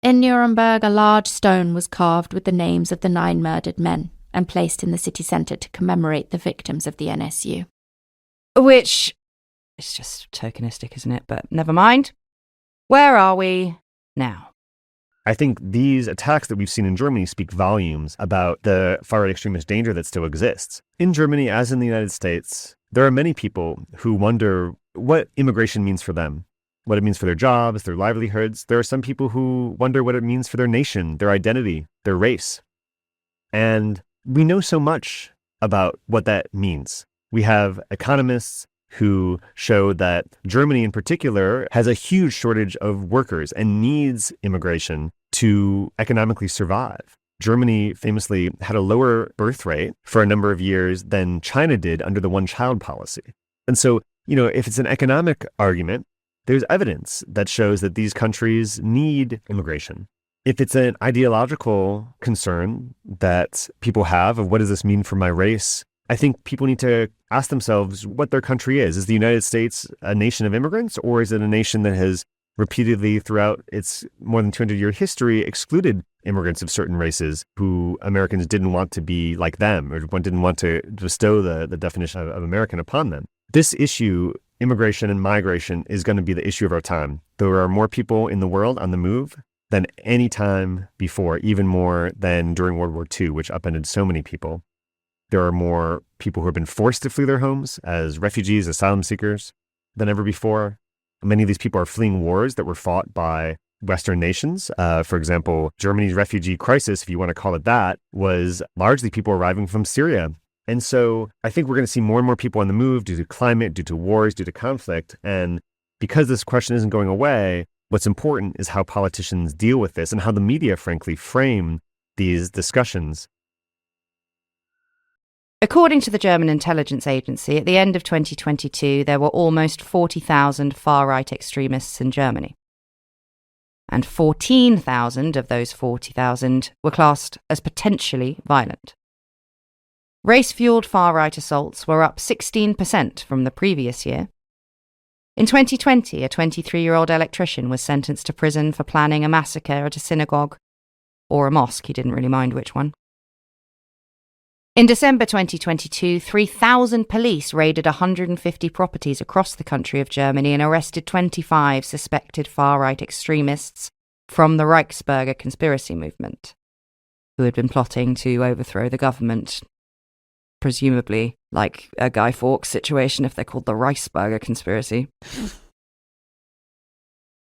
In Nuremberg, a large stone was carved with the names of the 9 murdered men and placed in the city centre to commemorate the victims of the NSU. Which is just tokenistic, isn't it? But never mind. Where are we now? I think these attacks that we've seen in Germany speak volumes about the far-right extremist danger that still exists. In Germany, as in the United States, there are many people who wonder what immigration means for them, what it means for their jobs, their livelihoods. There are some people who wonder what it means for their nation, their identity, their race. And we know so much about what that means. We have economists who show that Germany in particular has a huge shortage of workers and needs immigration to economically survive. Germany famously had a lower birth rate for a number of years than China did under the one-child policy. And so, if it's an economic argument, there's evidence that shows that these countries need immigration. If it's an ideological concern that people have of what does this mean for my race, I think people need to ask themselves what their country is. Is the United States a nation of immigrants, or is it a nation that has repeatedly throughout its more than 200-year history excluded immigrants of certain races who Americans didn't want to be like them or didn't want to bestow the definition of American upon them? This issue, immigration and migration, is going to be the issue of our time. There are more people in the world on the move than any time before, even more than during World War II, which upended so many people. There are more people who have been forced to flee their homes as refugees, asylum seekers than ever before. Many of these people are fleeing wars that were fought by Western nations. For example, Germany's refugee crisis, if you want to call it that, was largely people arriving from Syria. And so I think we're going to see more and more people on the move due to climate, due to wars, due to conflict. And because this question isn't going away, what's important is how politicians deal with this and how the media, frankly, frame these discussions. According to the German intelligence agency, at the end of 2022, there were almost 40,000 far-right extremists in Germany. and 14,000 of those 40,000 were classed as potentially violent. Race-fueled far-right assaults were up 16% from the previous year. In 2020, a 23-year-old electrician was sentenced to prison for planning a massacre at a synagogue, or a mosque, he didn't really mind which one. In December 2022, 3,000 police raided 150 properties across the country of Germany and arrested 25 suspected far-right extremists from the Reichsbürger conspiracy movement, who had been plotting to overthrow the government, presumably like a Guy Fawkes situation if they're called the Reichsbürger conspiracy.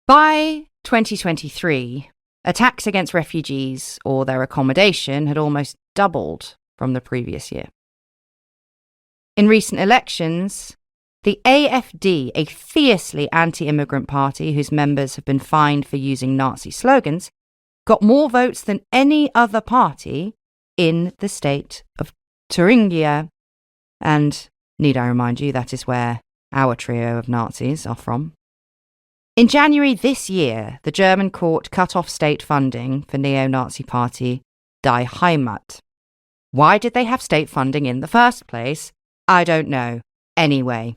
By 2023, attacks against refugees or their accommodation had almost doubled from the previous year. In recent elections, the AfD, a fiercely anti-immigrant party whose members have been fined for using Nazi slogans, got more votes than any other party in the state of Thuringia. And, need I remind you, that is where our trio of Nazis are from. In January this year, the German court cut off state funding for neo-Nazi party Die Heimat. Why did they have state funding in the first place? I don't know. Anyway,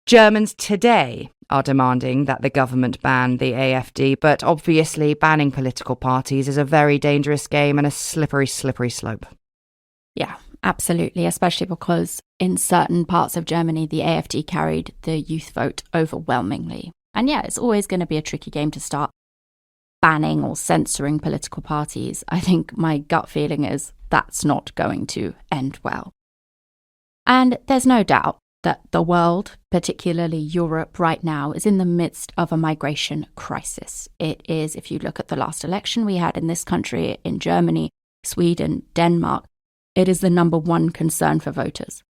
Germans today are demanding that the government ban the AfD, but obviously banning political parties is a very dangerous game and a slippery, slippery slope. Yeah, absolutely, especially because in certain parts of Germany, the AfD carried the youth vote overwhelmingly. And yeah, it's always going to be a tricky game to start banning or censoring political parties. I think my gut feeling is that's not going to end well. And there's no doubt that the world, particularly Europe right now, is in the midst of a migration crisis. It is, if you look at the last election we had in this country, in Germany, Sweden, Denmark, it is the number one concern for voters.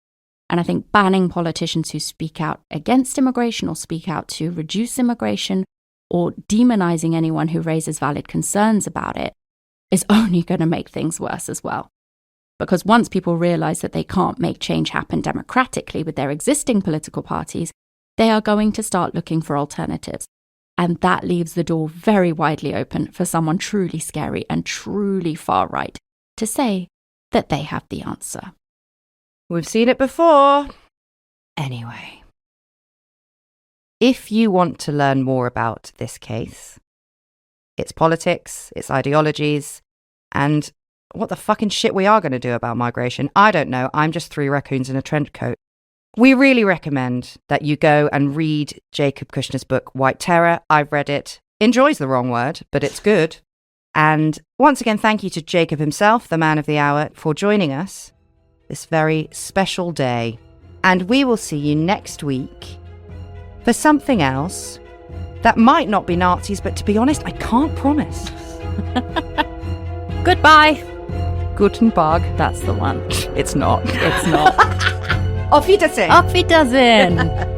And I think banning politicians who speak out against immigration or speak out to reduce immigration or demonizing anyone who raises valid concerns about it is only going to make things worse as well. Because once people realize that they can't make change happen democratically with their existing political parties, they are going to start looking for alternatives. And that leaves the door very widely open for someone truly scary and truly far right to say that they have the answer. We've seen it before. Anyway, if you want to learn more about this case, its politics, its ideologies, and what the fucking shit we are going to do about migration, I don't know. I'm just three raccoons in a trench coat. We really recommend that you go and read Jacob Kushner's book, White Terror. I've read it. Enjoy's the wrong word, but it's good. And once again, thank you to Jacob himself, the man of the hour, for joining us this very special day. And we will see you next week for something else that might not be Nazis, but to be honest, I can't promise. Goodbye. Guten Tag. That's the one. It's not. It's not. Auf Wiedersehen. Auf Wiedersehen.